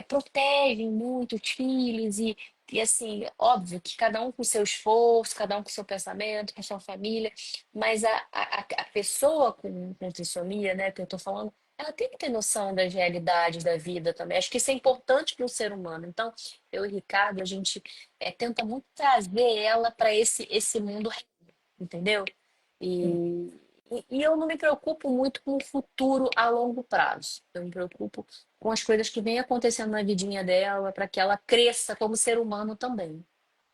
protegem muito os filhos e assim, óbvio que cada um com seu esforço, cada um com seu pensamento, com sua família, mas a pessoa com trissomia, né, que eu tô falando, ela tem que ter noção das realidades da vida também. Acho que isso é importante para o ser humano. Então, eu e o Ricardo, a gente tenta muito trazer ela para esse mundo, entendeu? E, e eu não me preocupo muito com o futuro a longo prazo. Eu me preocupo com as coisas que vêm acontecendo na vidinha dela, para que ela cresça como ser humano também.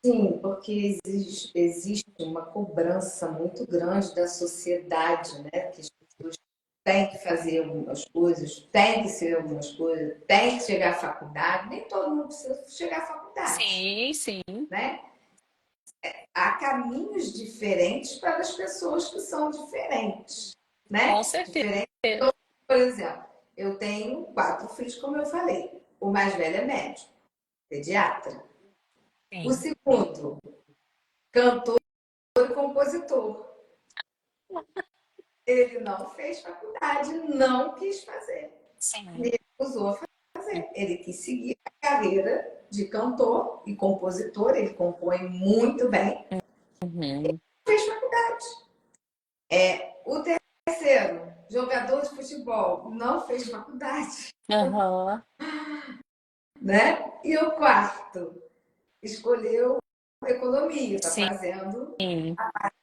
Sim, porque existe uma cobrança muito grande da sociedade, né? Que as pessoas têm que fazer algumas coisas, têm que ser algumas coisas, têm que chegar à faculdade. Nem todo mundo precisa chegar à faculdade, Sim, sim, né? Há caminhos diferentes para as pessoas que são diferentes, com né? certeza. Diferente, por exemplo, eu tenho 4 filhos, como eu falei. O mais velho é médico, pediatra. O Sim, segundo, cantor e compositor. Ele não fez faculdade, não quis fazer. sim. Ele usou a fazer. Ele quis seguir a carreira de cantor e compositor, ele compõe muito bem, Uhum. fez faculdade. O terceiro, jogador de futebol, não fez faculdade, Aham. né? E o quarto, escolheu economia, está Sim, fazendo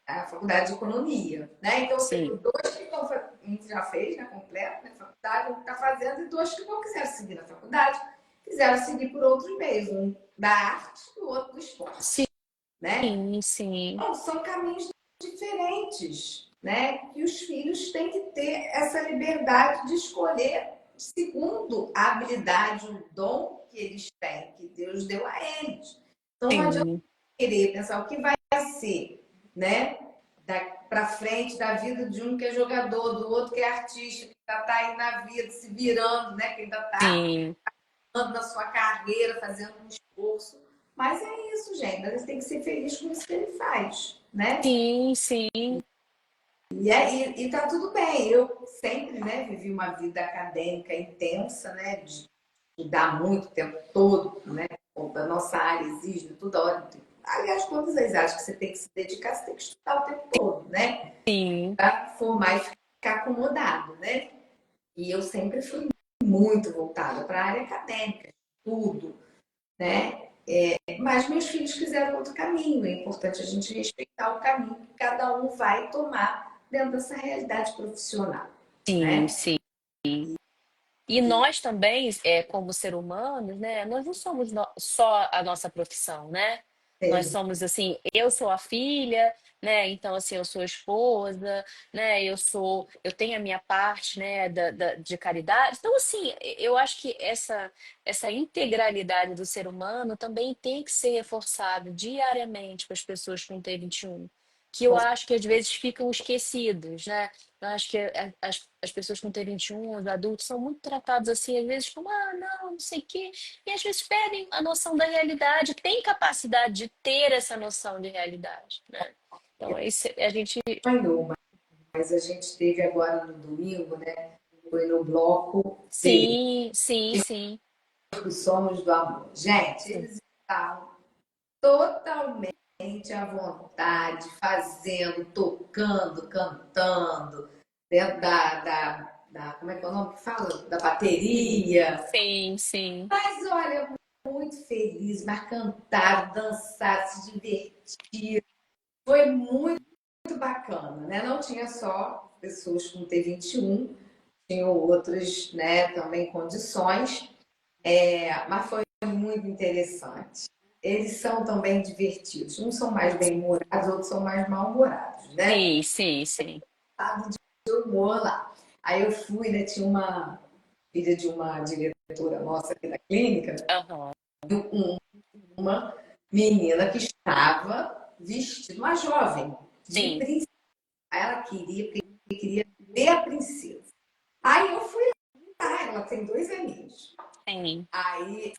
a faculdade de economia, né? Então eu tenho sim, dois que estão, um já fez, né, completo, na faculdade, um está fazendo, e dois que não quiseram seguir na faculdade, quiseram seguir por outros meios, um da arte e o outro do esporte, né? sim, sim, Então, são caminhos diferentes, né? Que os filhos têm que ter essa liberdade de escolher segundo a habilidade, o dom que eles têm, que Deus deu a eles. Então não adianta sim, querer pensar o que vai ser, né? Para frente da vida de um que é jogador, do outro que é artista, que ainda está aí na vida, se virando, né? Que ainda está sim, na sua carreira, fazendo um esforço. Mas é isso, gente. A gente tem que ser feliz com isso que ele faz, né? sim, sim, E tá tudo bem. Eu sempre, né, vivi uma vida acadêmica intensa, né? De estudar muito o tempo todo, né? A nossa área exige toda hora. Aliás, todas as áreas que você tem que se dedicar, você tem que estudar o tempo todo, né? sim, Para formar e ficar acomodado, né? E eu sempre fui muito voltada para a área acadêmica, tudo. né? Mas meus filhos quiseram outro caminho. É importante a gente respeitar o caminho que cada um vai tomar dentro dessa realidade profissional, Sim, né? sim. E nós também, como ser humanos, né? Nós não somos só a nossa profissão, né? Nós Sim, somos assim, eu sou a filha, né? Então, assim, eu sou a esposa, né? Eu tenho a minha parte, né? De caridade. Então, assim, eu acho que essa integralidade do ser humano também tem que ser reforçada diariamente para as pessoas com T21, que eu acho que às vezes ficam esquecidos, né? Eu acho que as pessoas com T21, os adultos, são muito tratados assim, às vezes, como, não sei o quê. E às vezes perdem a noção da realidade, tem capacidade de ter essa noção de realidade, né? Então, isso, a gente. ganhou, mas a gente teve agora no domingo, né? Foi no bloco B, Sim, sim, sim, os Somos do Amor. Gente, sim. eles estavam totalmente à vontade, fazendo, tocando, cantando, dentro como é que é o nome que fala? Da bateria. Sim, sim. Mas olha, muito feliz, mas cantaram, dançaram, se divertiram. Foi muito bacana, né? Não tinha só pessoas com T21, tinham outras, né, também condições, mas foi muito interessante. Eles são também divertidos. Uns são mais bem-humorados, outros são mais mal-humorados, né? Sim, sim, sim. Lado de humor lá. Aí eu fui, né? Tinha uma filha de uma diretora nossa aqui da clínica, Aham. uma menina que estava vestida, uma jovem, de Sim, princesa. Ela queria, porque queria ver a princesa. Aí eu fui lá, ela tem 2 aninhos. sim. Aí,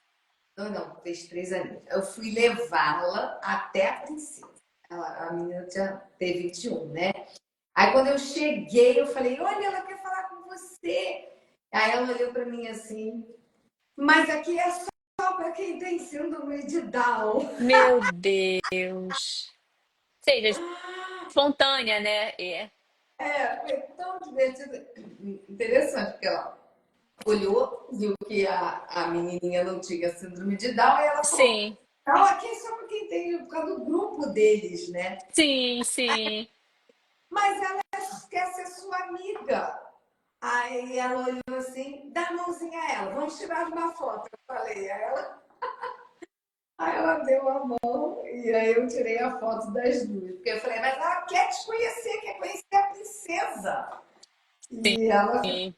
não, não, fez 3 aninhos. Eu fui levá-la até a princesa. A menina já teve 21, né? Aí quando eu cheguei, eu falei, olha, ela quer falar com você. Aí ela olhou para mim assim, mas aqui é só para quem tem síndrome de Down. Meu Deus. Seja espontânea, né? Foi tão divertido. Interessante, porque ela olhou, viu que a menininha não tinha síndrome de Down e ela falou: Sim, não, aqui é só para quem tem, por causa do grupo deles, né? sim, sim. Mas ela quer ser sua amiga. Aí ela olhou assim, dá a mãozinha a ela, vamos tirar uma foto. Eu falei, aí ela deu a mão e aí eu tirei a foto das duas. Porque eu falei, mas ela quer te conhecer, quer conhecer a princesa. E ela Sim.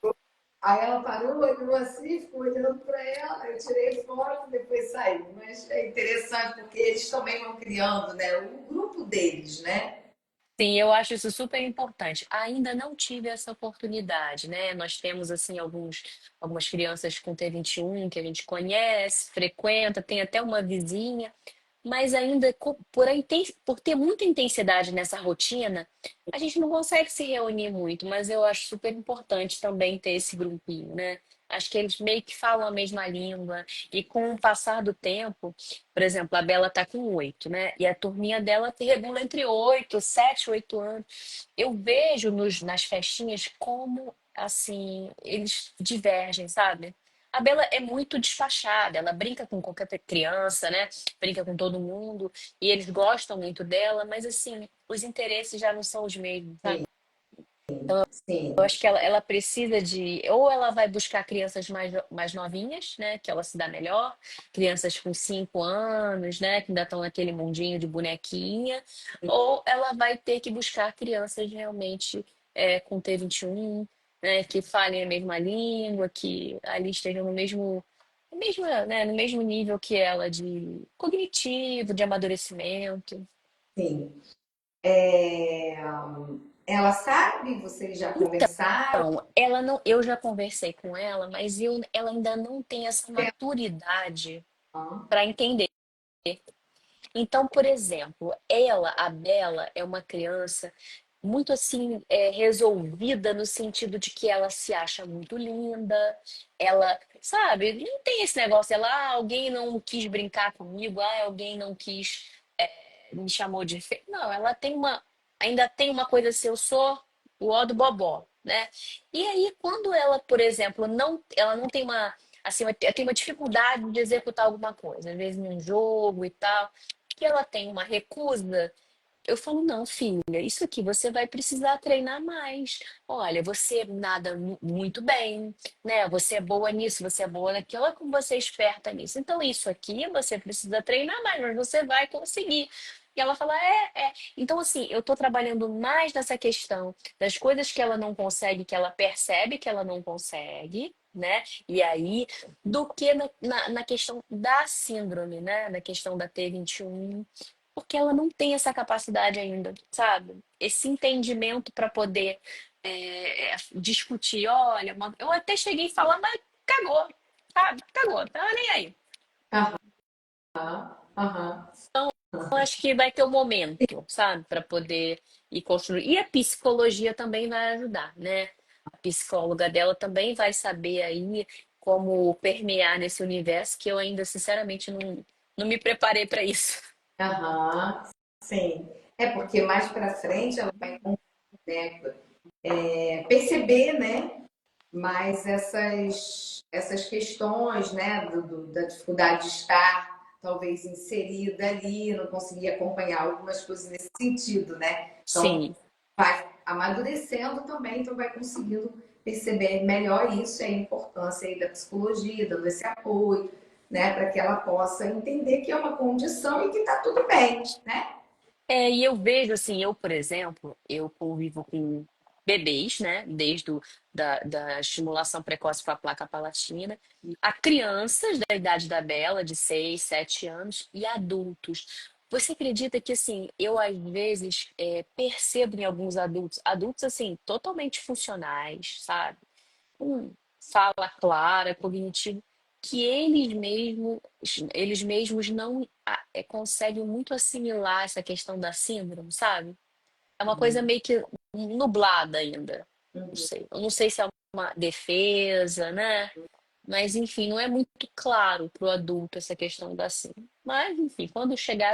Aí ela parou, olhou assim, ficou olhando para ela, eu tirei foto, depois saí. Mas é interessante porque eles também vão criando, né, o grupo deles, né? Sim, eu acho isso super importante. Ainda não tive essa oportunidade, né? Nós temos, assim, algumas crianças com T21 que a gente conhece, frequenta, tem até uma vizinha, mas ainda por ter muita intensidade nessa rotina, a gente não consegue se reunir muito, mas eu acho super importante também ter esse grupinho, né? Acho que eles meio que falam a mesma língua, e com o passar do tempo, por exemplo, a Bela tá com 8, né? E a turminha dela regula entre 8, 7, 8 anos. Eu vejo nas festinhas como, assim, eles divergem, sabe? A Bela é muito despachada, ela brinca com qualquer criança, né? Brinca com todo mundo, e eles gostam muito dela, mas assim, os interesses já não são os mesmos, sabe? Eu Sim, acho que ela precisa ou ela vai buscar crianças mais novinhas, né? Que ela se dá melhor, crianças com 5 anos, né? Que ainda estão naquele mundinho de bonequinha, ou ela vai ter que buscar crianças realmente com T21, né? Que falem a mesma língua, que ali estejam no mesmo nível que ela de cognitivo, de amadurecimento. sim. É, ela sabe, vocês já conversaram? Então, eu já conversei com ela, mas ela ainda não tem essa maturidade para entender. Então, por exemplo, a Bela, é uma criança muito assim, resolvida no sentido de que ela se acha muito linda, ela, sabe, não tem esse negócio, alguém não quis brincar comigo, alguém não quis, me chamou de feia. Não, ainda tem uma coisa assim, eu sou o ó do bobó, né? E aí, quando ela, por exemplo, ela não tem assim, eu tenho uma dificuldade de executar alguma coisa, às vezes num jogo e tal, que ela tem uma recusa, eu falo, não, filha, isso aqui você vai precisar treinar mais. Olha, você nada muito bem, né? Você é boa nisso, você é boa naquilo, olha como você é esperta nisso. Então, isso aqui você precisa treinar mais, mas você vai conseguir. E ela fala, é. Então, assim, eu tô trabalhando mais nessa questão das coisas que ela não consegue, que ela percebe que ela não consegue, né? E aí, do que na questão da síndrome, né? Na questão da T21 porque ela não tem essa capacidade ainda, sabe? Esse entendimento para poder discutir. Olha, eu até cheguei a falar, mas cagou, sabe? Cagou, tá nem aí. Aham, aham. Eu acho que vai ter um momento, sabe, para poder ir construir. E a psicologia também vai ajudar, né? A psicóloga dela também vai saber aí como permear nesse universo que eu ainda, sinceramente, não me preparei para isso. Aham, sim. É porque mais para frente ela vai, né, perceber, né, mais essas questões, né, da dificuldade de estar talvez inserida ali, não conseguir acompanhar algumas coisas nesse sentido, né? Então Sim. vai amadurecendo também, então vai conseguindo perceber melhor isso e a importância aí da psicologia, dando esse apoio, né, para que ela possa entender que é uma condição e que está tudo bem, né? E eu vejo assim, eu, por exemplo, eu convivo com bebês, né? Desde da estimulação precoce com a placa palatina, a crianças da idade da Bela, de 6 7 anos, e adultos. Você acredita que, assim, eu às vezes percebo em alguns adultos assim, totalmente funcionais, sabe? Com fala clara, cognitivo, que eles mesmos não conseguem muito assimilar essa questão da síndrome, sabe? É uma coisa meio que nublada ainda. Não sei. Eu não sei se é uma defesa, né? Mas, enfim, não é muito claro para o adulto essa questão da síndrome. Mas, enfim, quando chegar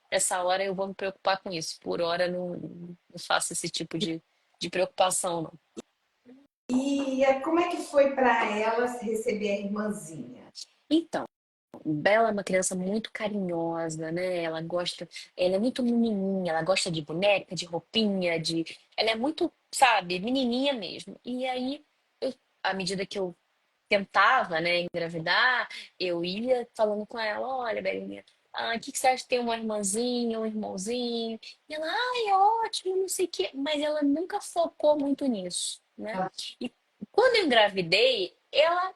essa hora, eu vou me preocupar com isso. Por hora, não faço esse tipo de preocupação, não. E como é que foi para ela receber a irmãzinha? Então, Bela é uma criança muito carinhosa, né? Ela é muito menininha, ela gosta de boneca, de roupinha, ela é muito, sabe, menininha mesmo. E aí, à medida que eu tentava, né, engravidar, eu ia falando com ela, olha, Belinha, o que que você acha de ter uma irmãzinha, um irmãozinho? E ela, ai, é ótimo, não sei o quê. Mas ela nunca focou muito nisso, né? E quando eu engravidei, ela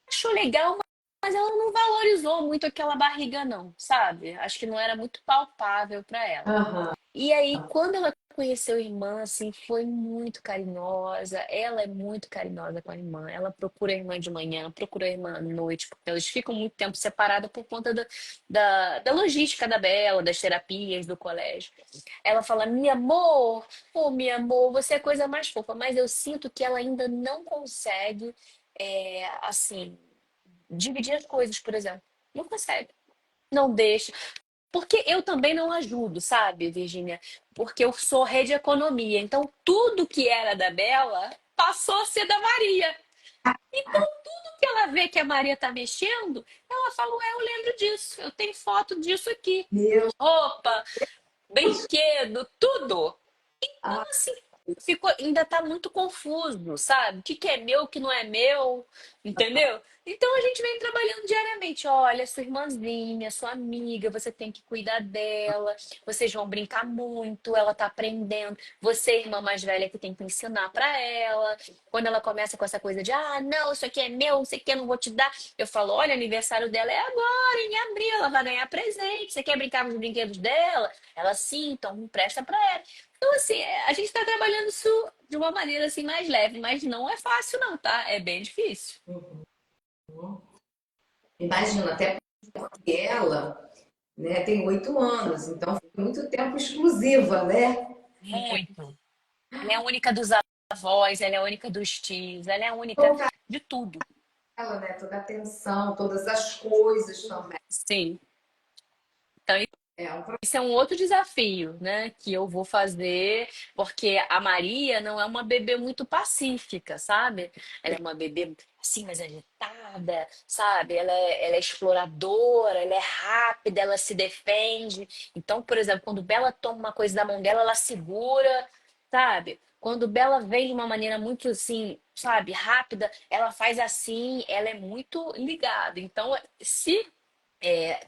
achou legal, mas ela não valorizou muito aquela barriga, não, sabe? Acho que não era muito palpável para ela. Aham. E aí, quando ela conheceu a irmã, assim, foi muito carinhosa. Ela é muito carinhosa com a irmã. Ela procura a irmã de manhã, procura a irmã à noite, porque elas ficam muito tempo separadas por conta da logística da Bela, das terapias, do colégio. Ela fala, meu amor, oh, meu amor, você é a coisa mais fofa, mas eu sinto que ela ainda não consegue, assim dividir as coisas, por exemplo. Não consegue. Não deixa. Porque eu também não ajudo, sabe, Virgínia? Porque eu sou rede economia. Então, tudo que era da Bela passou a ser da Maria. Então, tudo que ela vê que a Maria tá mexendo, ela fala, ué, eu lembro disso. Eu tenho foto disso aqui. Meu, Roupa, brinquedo, tudo. ah, Então, assim, ainda tá muito confuso, sabe? O que é meu, o que não é meu, entendeu? Então a gente vem trabalhando diariamente. Olha, sua irmãzinha, sua amiga, você tem que cuidar dela. Vocês vão brincar muito, ela tá aprendendo. Você, irmã mais velha, que tem que ensinar pra ela. Quando ela começa com essa coisa de, não, isso aqui é meu, isso aqui eu não vou te dar. Eu falo, olha, aniversário dela é agora, em abril, ela vai ganhar presente. Você quer brincar com os brinquedos dela? Ela, sim, então presta pra ela. Então, assim, a gente está trabalhando isso de uma maneira assim mais leve, mas não é fácil, não, tá? É bem difícil. imagina, até porque ela, né, tem 8 anos, então foi muito tempo exclusiva, né? Muito. Ela é a única dos avós, ela é a única dos tios, ela é a única Colocar de tudo. ela, né, toda a atenção, todas as coisas também. Sim. Então, É um Esse é um outro desafio, né, que eu vou fazer, porque a Maria não é uma bebê muito pacífica, sabe? Ela é uma bebê assim, mais agitada, sabe? Ela é exploradora, ela é rápida, ela se defende. Então, por exemplo, quando Bela toma uma coisa da mão dela, ela segura, sabe? Quando Bela vem de uma maneira muito assim, sabe, rápida, ela faz assim, ela é muito ligada. Então, se é,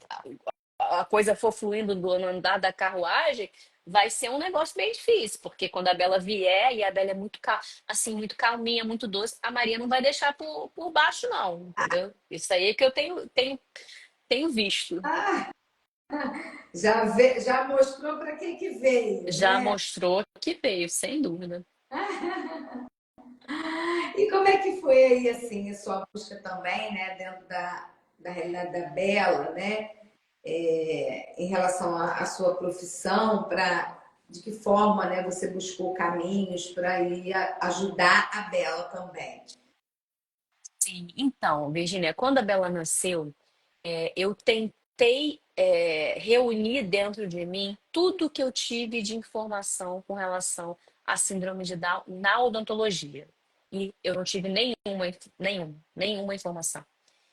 a coisa for fluindo no andar da carruagem, vai ser um negócio bem difícil, porque quando a Bela vier e a Bela é muito, assim, muito calminha, muito doce, a Maria não vai deixar por baixo, não, entendeu? Isso aí é que eu tenho visto. já mostrou para que veio, Já né? mostrou que veio, sem dúvida. E como é que foi aí, assim, a sua busca também, né, dentro da realidade da Bela, né, em relação à sua profissão, de que forma, né, você buscou caminhos para ir ajudar a Bela também? Sim, então, Virginia, quando a Bela nasceu, eu tentei reunir dentro de mim tudo que eu tive de informação com relação à síndrome de Down na odontologia. E eu não tive nenhuma informação.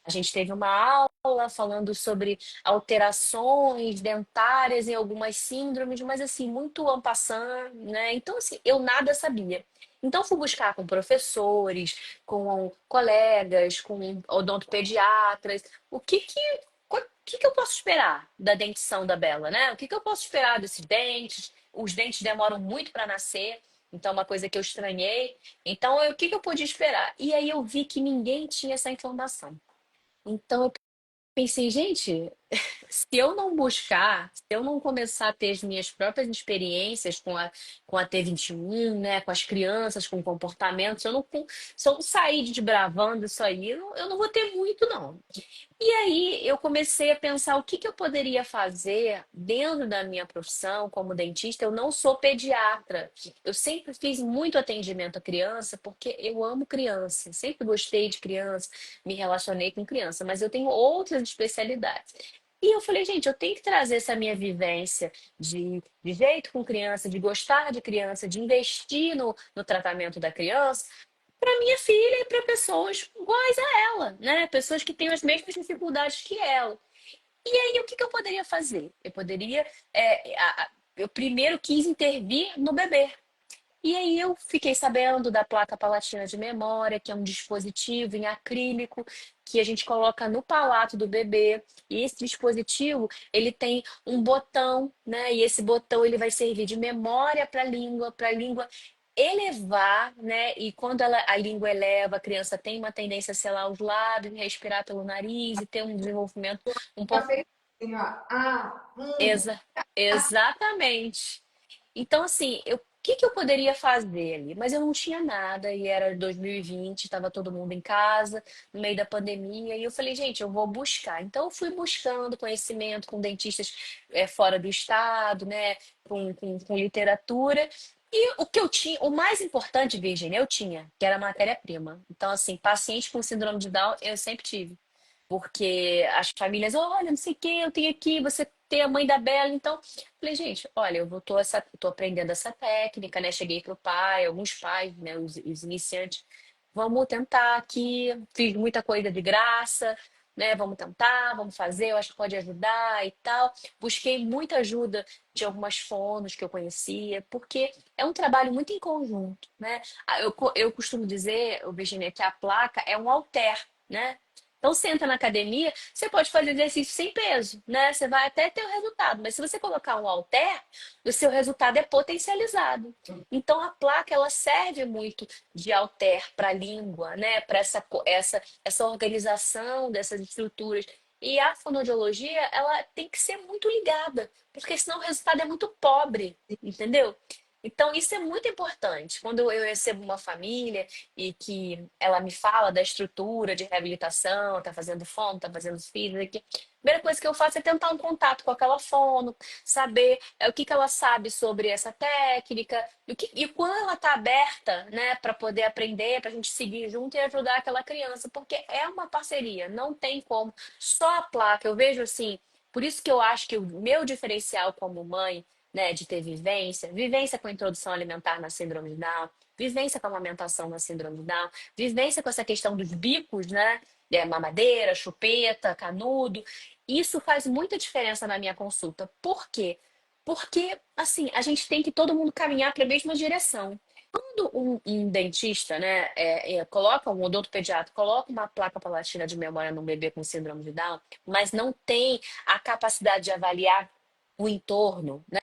A gente teve uma aula falando sobre alterações dentárias em algumas síndromes, mas assim, muito en passant, né? Então, assim, eu nada sabia. Então, fui buscar com professores, com colegas, com odontopediatras, o que que eu posso esperar da dentição da Bela, né? O que que eu posso esperar desses dentes? Os dentes demoram muito para nascer, então é uma coisa que eu estranhei. Então, o que que eu podia esperar? E aí eu vi que ninguém tinha essa informação. Então eu pensei, gente, se eu não buscar, se eu não começar a ter as minhas próprias experiências com a T21, né, com as crianças, com comportamentos, se eu não sair desbravando isso aí, eu não vou ter muito, não. E aí eu comecei a pensar o que que eu poderia fazer dentro da minha profissão como dentista. Eu não sou pediatra. Eu sempre fiz muito atendimento à criança porque eu amo criança. Sempre gostei de criança, me relacionei com criança, mas eu tenho outras especialidades. E eu falei, gente, eu tenho que trazer essa minha vivência de jeito com criança, de gostar de criança, de investir no tratamento da criança para minha filha e para pessoas iguais a ela, né? Pessoas que têm as mesmas dificuldades que ela. E aí, o que que eu poderia fazer? Eu primeiro quis intervir no bebê. E aí eu fiquei sabendo da placa palatina de memória, que é um dispositivo em acrílico que a gente coloca no palato do bebê. E esse dispositivo, ele tem um botão, né? E esse botão ele vai servir de memória para a língua elevar, né? E quando a língua eleva, a criança tem uma tendência a selar os lábios, respirar pelo nariz e ter um desenvolvimento um Já pouco fez assim, ó, exa exatamente. Então, assim, o que que eu poderia fazer ali? Mas eu não tinha nada, e era 2020, estava todo mundo em casa, no meio da pandemia, e eu falei, gente, eu vou buscar. Então, eu fui buscando conhecimento com dentistas fora do estado, né, com literatura. E o que eu tinha, o mais importante, Virginia, eu tinha, que era matéria-prima. Então, assim, paciente com síndrome de Down, eu sempre tive. Porque as famílias, olha, não sei o que, eu tenho aqui, você tem a mãe da Bela, então. Falei, gente, olha, tô aprendendo essa técnica, né? Cheguei pro pai, alguns pais, né? Os iniciantes, vamos tentar aqui, fiz muita coisa de graça, né? Vamos tentar, vamos fazer, eu acho que pode ajudar e tal. Busquei muita ajuda de algumas fonos que eu conhecia, porque é um trabalho muito em conjunto, né? Eu costumo dizer, Virginia, que a placa é um halter, né? Então, você entra na academia, você pode fazer exercício sem peso, né? Você vai até ter o resultado, mas se você colocar um halter, o seu resultado é potencializado. Então, a placa ela serve muito de halter para a língua, né? Para essa organização dessas estruturas. E a fonoaudiologia, ela tem que ser muito ligada, porque senão o resultado é muito pobre, entendeu? Então, isso é muito importante. Quando eu recebo uma família e que ela me fala da estrutura de reabilitação, tá fazendo fono, tá fazendo filhos aqui. A primeira coisa que eu faço é tentar um contato com aquela fono, saber o que que ela sabe sobre essa técnica e quando ela está aberta, né, para poder aprender, para a gente seguir junto e ajudar aquela criança, porque é uma parceria, não tem como. Só a placa, eu vejo assim. Por isso que eu acho que o meu diferencial como mãe, né, de ter vivência com a introdução alimentar na síndrome de Down, vivência com a amamentação na síndrome de Down, vivência com essa questão dos bicos, né, mamadeira, chupeta, canudo, isso faz muita diferença na minha consulta. Por quê? Porque, assim, a gente tem que todo mundo caminhar para a mesma direção. Quando um dentista, né, coloca, um odontopediatra, coloca uma placa palatina de memória num bebê com síndrome de Down, mas não tem a capacidade de avaliar o entorno, né,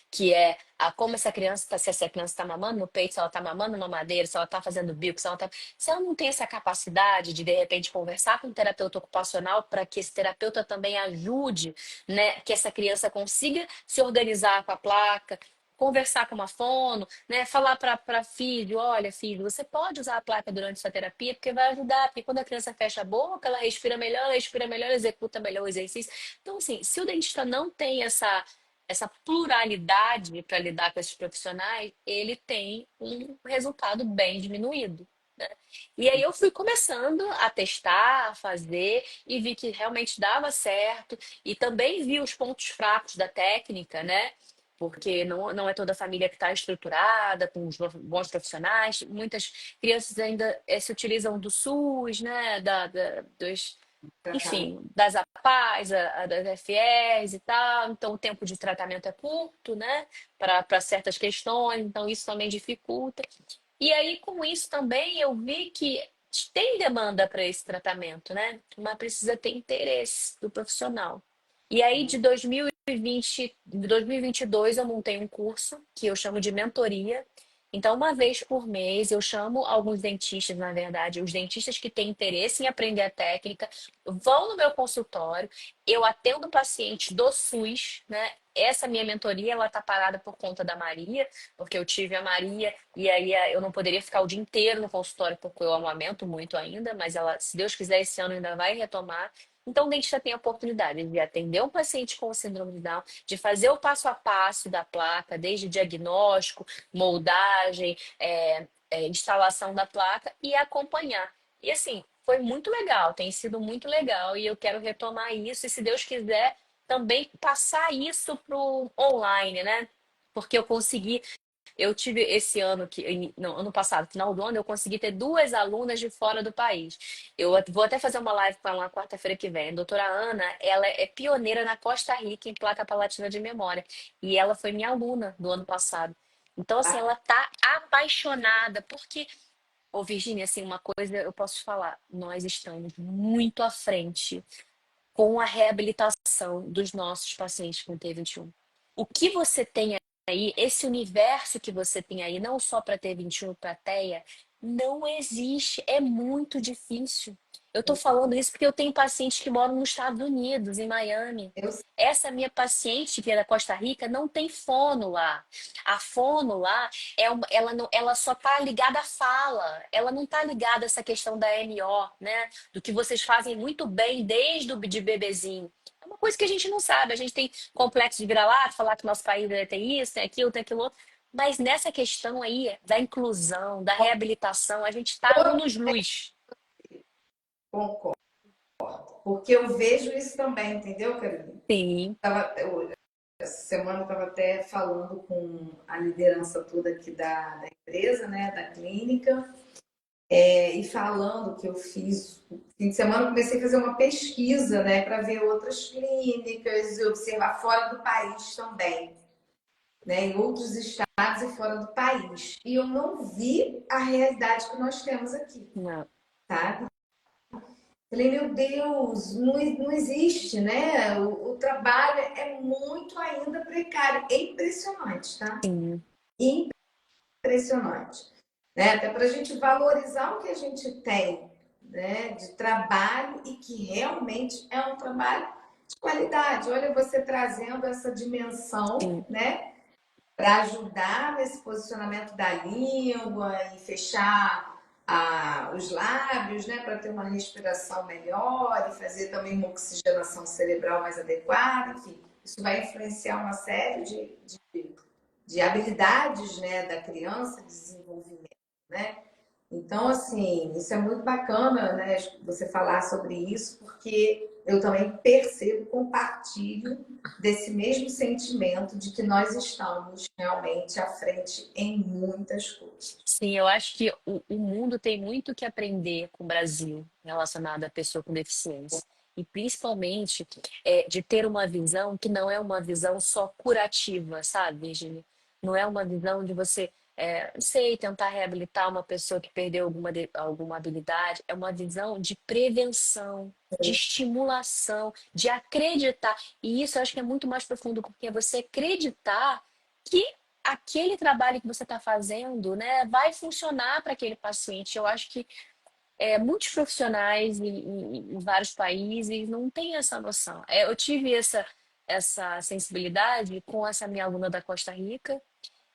que é como essa criança está, se essa criança está mamando no peito, se ela está mamando na madeira, se ela está fazendo bico, se ela não tem essa capacidade de repente, conversar com um terapeuta ocupacional para que esse terapeuta também ajude, né, que essa criança consiga se organizar com a placa, conversar com uma fono, né? Falar para filho, olha, filho, você pode usar a placa durante sua terapia porque vai ajudar, porque quando a criança fecha a boca, ela respira melhor, executa melhor o exercício. Então, assim, se o dentista não tem essa pluralidade para lidar com esses profissionais, ele tem um resultado bem diminuído. Né? E aí eu fui começando a testar, a fazer e vi que realmente dava certo e também vi os pontos fracos da técnica, né? Porque não é toda a família que está estruturada, com os bons profissionais. Muitas crianças ainda se utilizam do SUS, né? Enfim, das APAs, das FRs e tal. Então, o tempo de tratamento é curto, né? Para certas questões. Então, isso também dificulta. E aí, com isso também, eu vi que tem demanda para esse tratamento, né? Mas precisa ter interesse do profissional. E aí, de 2022, eu montei um curso que eu chamo de mentoria. Então, uma vez por mês, eu chamo alguns dentistas, na verdade, os dentistas que têm interesse em aprender a técnica, vão no meu consultório, eu atendo pacientes do SUS, né? Essa minha mentoria, ela tá parada por conta da Maria, porque eu tive a Maria e aí eu não poderia ficar o dia inteiro no consultório porque eu amamento muito ainda, mas ela, se Deus quiser, esse ano ainda vai retomar. Então, o dentista tem a oportunidade de atender um paciente com síndrome de Down, de fazer o passo a passo da placa, desde diagnóstico, moldagem, instalação da placa e acompanhar. E assim, foi muito legal, tem sido muito legal e eu quero retomar isso e, se Deus quiser, também passar isso para o online, né? Porque eu tive esse ano, não, ano passado, final do ano, eu consegui ter duas alunas de fora do país. Eu vou até fazer uma live com ela na quarta-feira que vem. A doutora Ana, ela é pioneira na Costa Rica em placa palatina de memória. E ela foi minha aluna do ano passado. Então, assim, ela tá apaixonada, porque, ô Virginia, assim, uma coisa eu posso te falar, nós estamos muito à frente com a reabilitação dos nossos pacientes com T21. O que você tem aí, esse universo que você tem aí, não só para T21 e para TEA, não existe, é muito difícil. Eu estou falando isso porque eu tenho pacientes que moram nos Estados Unidos, em Miami. Eu Essa minha paciente, que é da Costa Rica, não tem fono lá. A fono lá, ela só está ligada à fala. Ela não está ligada a essa questão da NO, né? Do que vocês fazem muito bem desde o de bebezinho. É uma coisa que a gente não sabe. A gente tem complexo de vira-lata, falar que nosso país tem isso, tem aquilo outro. Mas nessa questão aí da inclusão, da reabilitação, a gente está anos-luz. concordo, porque eu vejo isso também, entendeu, Carolina? Sim. Essa semana eu estava até falando com a liderança toda aqui da empresa, né, da clínica, e falando que eu fiz, no fim de semana eu comecei a fazer uma pesquisa, né, para ver outras clínicas e observar fora do país também, né, em outros estados e fora do país. E eu não vi a realidade que nós temos aqui, Não. sabe? Falei, meu Deus, não existe, né? O trabalho é muito ainda precário. É impressionante, tá? Sim. Impressionante. Né? Até para a gente valorizar o que a gente tem, né? De trabalho e que realmente é um trabalho de qualidade. Olha, você trazendo essa dimensão, Sim. né? Para ajudar nesse posicionamento da língua e fechar os lábios, né, para ter uma respiração melhor e fazer também uma oxigenação cerebral mais adequada, enfim, isso vai influenciar uma série de habilidades, né, da criança, de desenvolvimento, né? Então, assim, isso é muito bacana, né, você falar sobre isso, porque eu também percebo, compartilho desse mesmo sentimento de que nós estamos realmente à frente em muitas coisas. Sim, eu acho que o mundo tem muito que aprender com o Brasil relacionado à pessoa com deficiência. E principalmente de ter uma visão que não é uma visão só curativa, sabe, Virginia? Não é uma visão de você, não sei, tentar reabilitar uma pessoa que perdeu alguma habilidade. É uma visão de prevenção, de estimulação, de acreditar. E isso eu acho que é muito mais profundo, porque é você acreditar que aquele trabalho que você está fazendo, né, vai funcionar para aquele paciente. Eu acho que muitos profissionais em vários países não têm essa noção. Eu tive essa sensibilidade com essa minha aluna da Costa Rica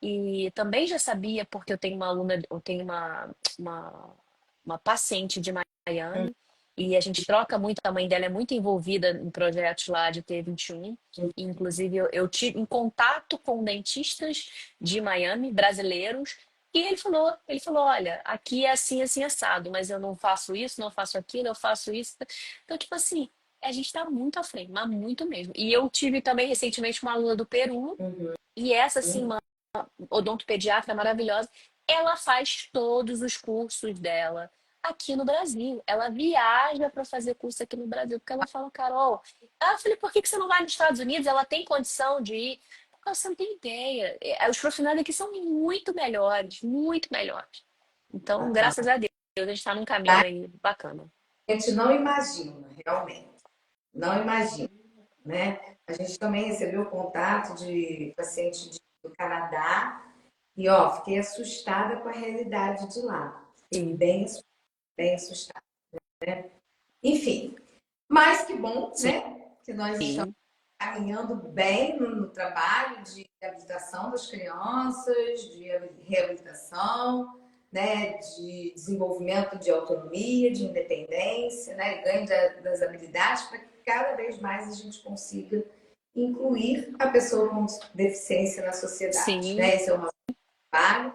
e também já sabia, porque eu tenho uma aluna, eu tenho uma paciente de Miami e a gente troca muito, a mãe dela é muito envolvida em projetos lá de T21. Inclusive, eu tive em contato com dentistas de Miami, brasileiros, e ele falou, olha, aqui é assim, assim, assado, mas eu não faço isso, não faço aquilo, eu faço isso. Então, tipo assim, a gente está muito à frente, mas muito mesmo. E eu tive também recentemente uma aluna do Peru, e essa, assim, odontopediatra maravilhosa, ela faz todos os cursos dela aqui no Brasil. Ela viaja para fazer curso aqui no Brasil, porque ela fala, Carol, eu falei, por que que você não vai nos Estados Unidos? Ela tem condição de ir. Porque você não tem ideia. Os profissionais aqui são muito melhores, muito melhores. Então, graças a Deus, a gente está num caminho aí bacana. A gente não imagina, realmente. Não imagina, né? A gente também recebeu contato de paciente do Canadá e, ó, fiquei assustada com a realidade de lá. Fiquei Sim, bem assustada. Enfim, mas que bom, sim, né? Que nós estamos sim, caminhando bem no trabalho de reabilitação das crianças, de reabilitação, né, de desenvolvimento de autonomia, de independência, né, ganho das habilidades para que cada vez mais a gente consiga incluir a pessoa com deficiência na sociedade, sim, né? Esse é o nosso trabalho,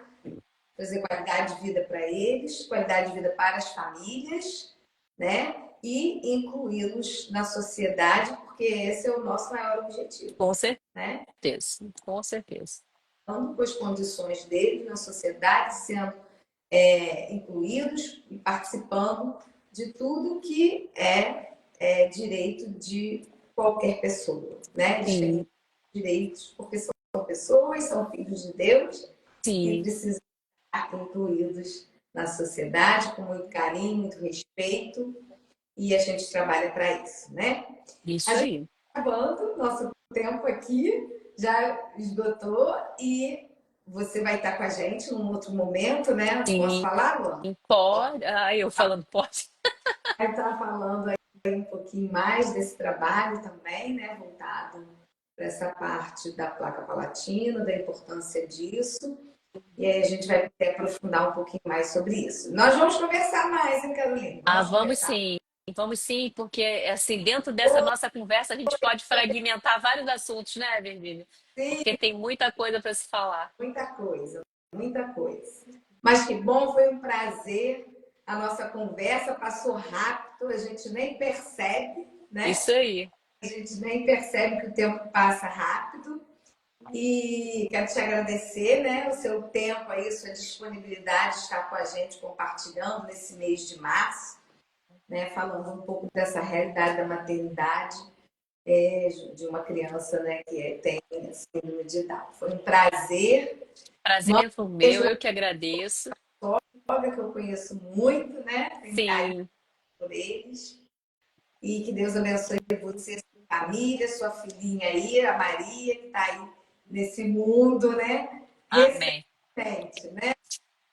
trazer qualidade de vida para eles, qualidade de vida para as famílias, né? E incluí-los na sociedade, porque esse é o nosso maior objetivo, com né? certeza, com certeza. Com as condições deles na sociedade, sendo incluídos e participando de tudo que é direito de qualquer pessoa, né? Eles têm Sim, direitos porque são pessoas, são filhos de Deus e sim, precisam estar incluídos na sociedade com muito carinho, muito respeito, e a gente trabalha para isso, né? A isso gente aí. está acabando, nosso tempo aqui já esgotou e você vai estar com a gente num outro momento, né? Posso Sim, falar, Luan? pode. Ah, eu falando pode. Vai estar falando aí um pouquinho mais desse trabalho também, né? Voltado para essa parte da placa palatina, da importância disso. E aí a gente vai poder aprofundar um pouquinho mais sobre isso. Nós vamos conversar mais, hein, Carolina? Ah, Vamos conversar. vamos sim, porque assim, dentro dessa nossa conversa a gente pode fragmentar vários assuntos, né, Virgínia? Sim, Porque tem muita coisa para se falar. muita coisa, muita coisa. Mas que bom, foi um prazer. A nossa conversa passou rápido, a gente nem percebe, né? Isso aí. A gente nem percebe que o tempo passa rápido. E quero te agradecer, né, o seu tempo aí, sua disponibilidade de estar com a gente compartilhando nesse mês de março, né, falando um pouco dessa realidade da maternidade de uma criança, né, que tem síndrome de Down. Foi um prazer. Manda Prazer foi um beijo meu, eu que agradeço. na sogra, que eu conheço muito, né, tenho carinho Sim, por eles. E que Deus abençoe você, sua família, sua filhinha aí, a Maria, que está aí nesse mundo, né, amém. recente, né?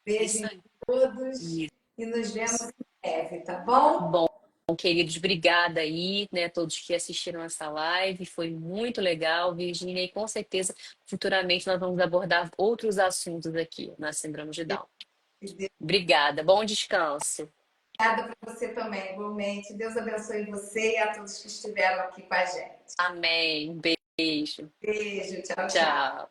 Beijo Isso em aí. todos e nos vemos em breve, tá bom? Bom, queridos, obrigada aí, né, todos que assistiram essa live, foi muito legal, Virgínia, e com certeza futuramente nós vamos abordar outros assuntos aqui na Síndrome de Down. Obrigada, bom descanso. Obrigada para você também, igualmente. Deus abençoe você e a todos que estiveram aqui com a gente. Amém, um beijo, Beijo, tchau, tchau. tchau.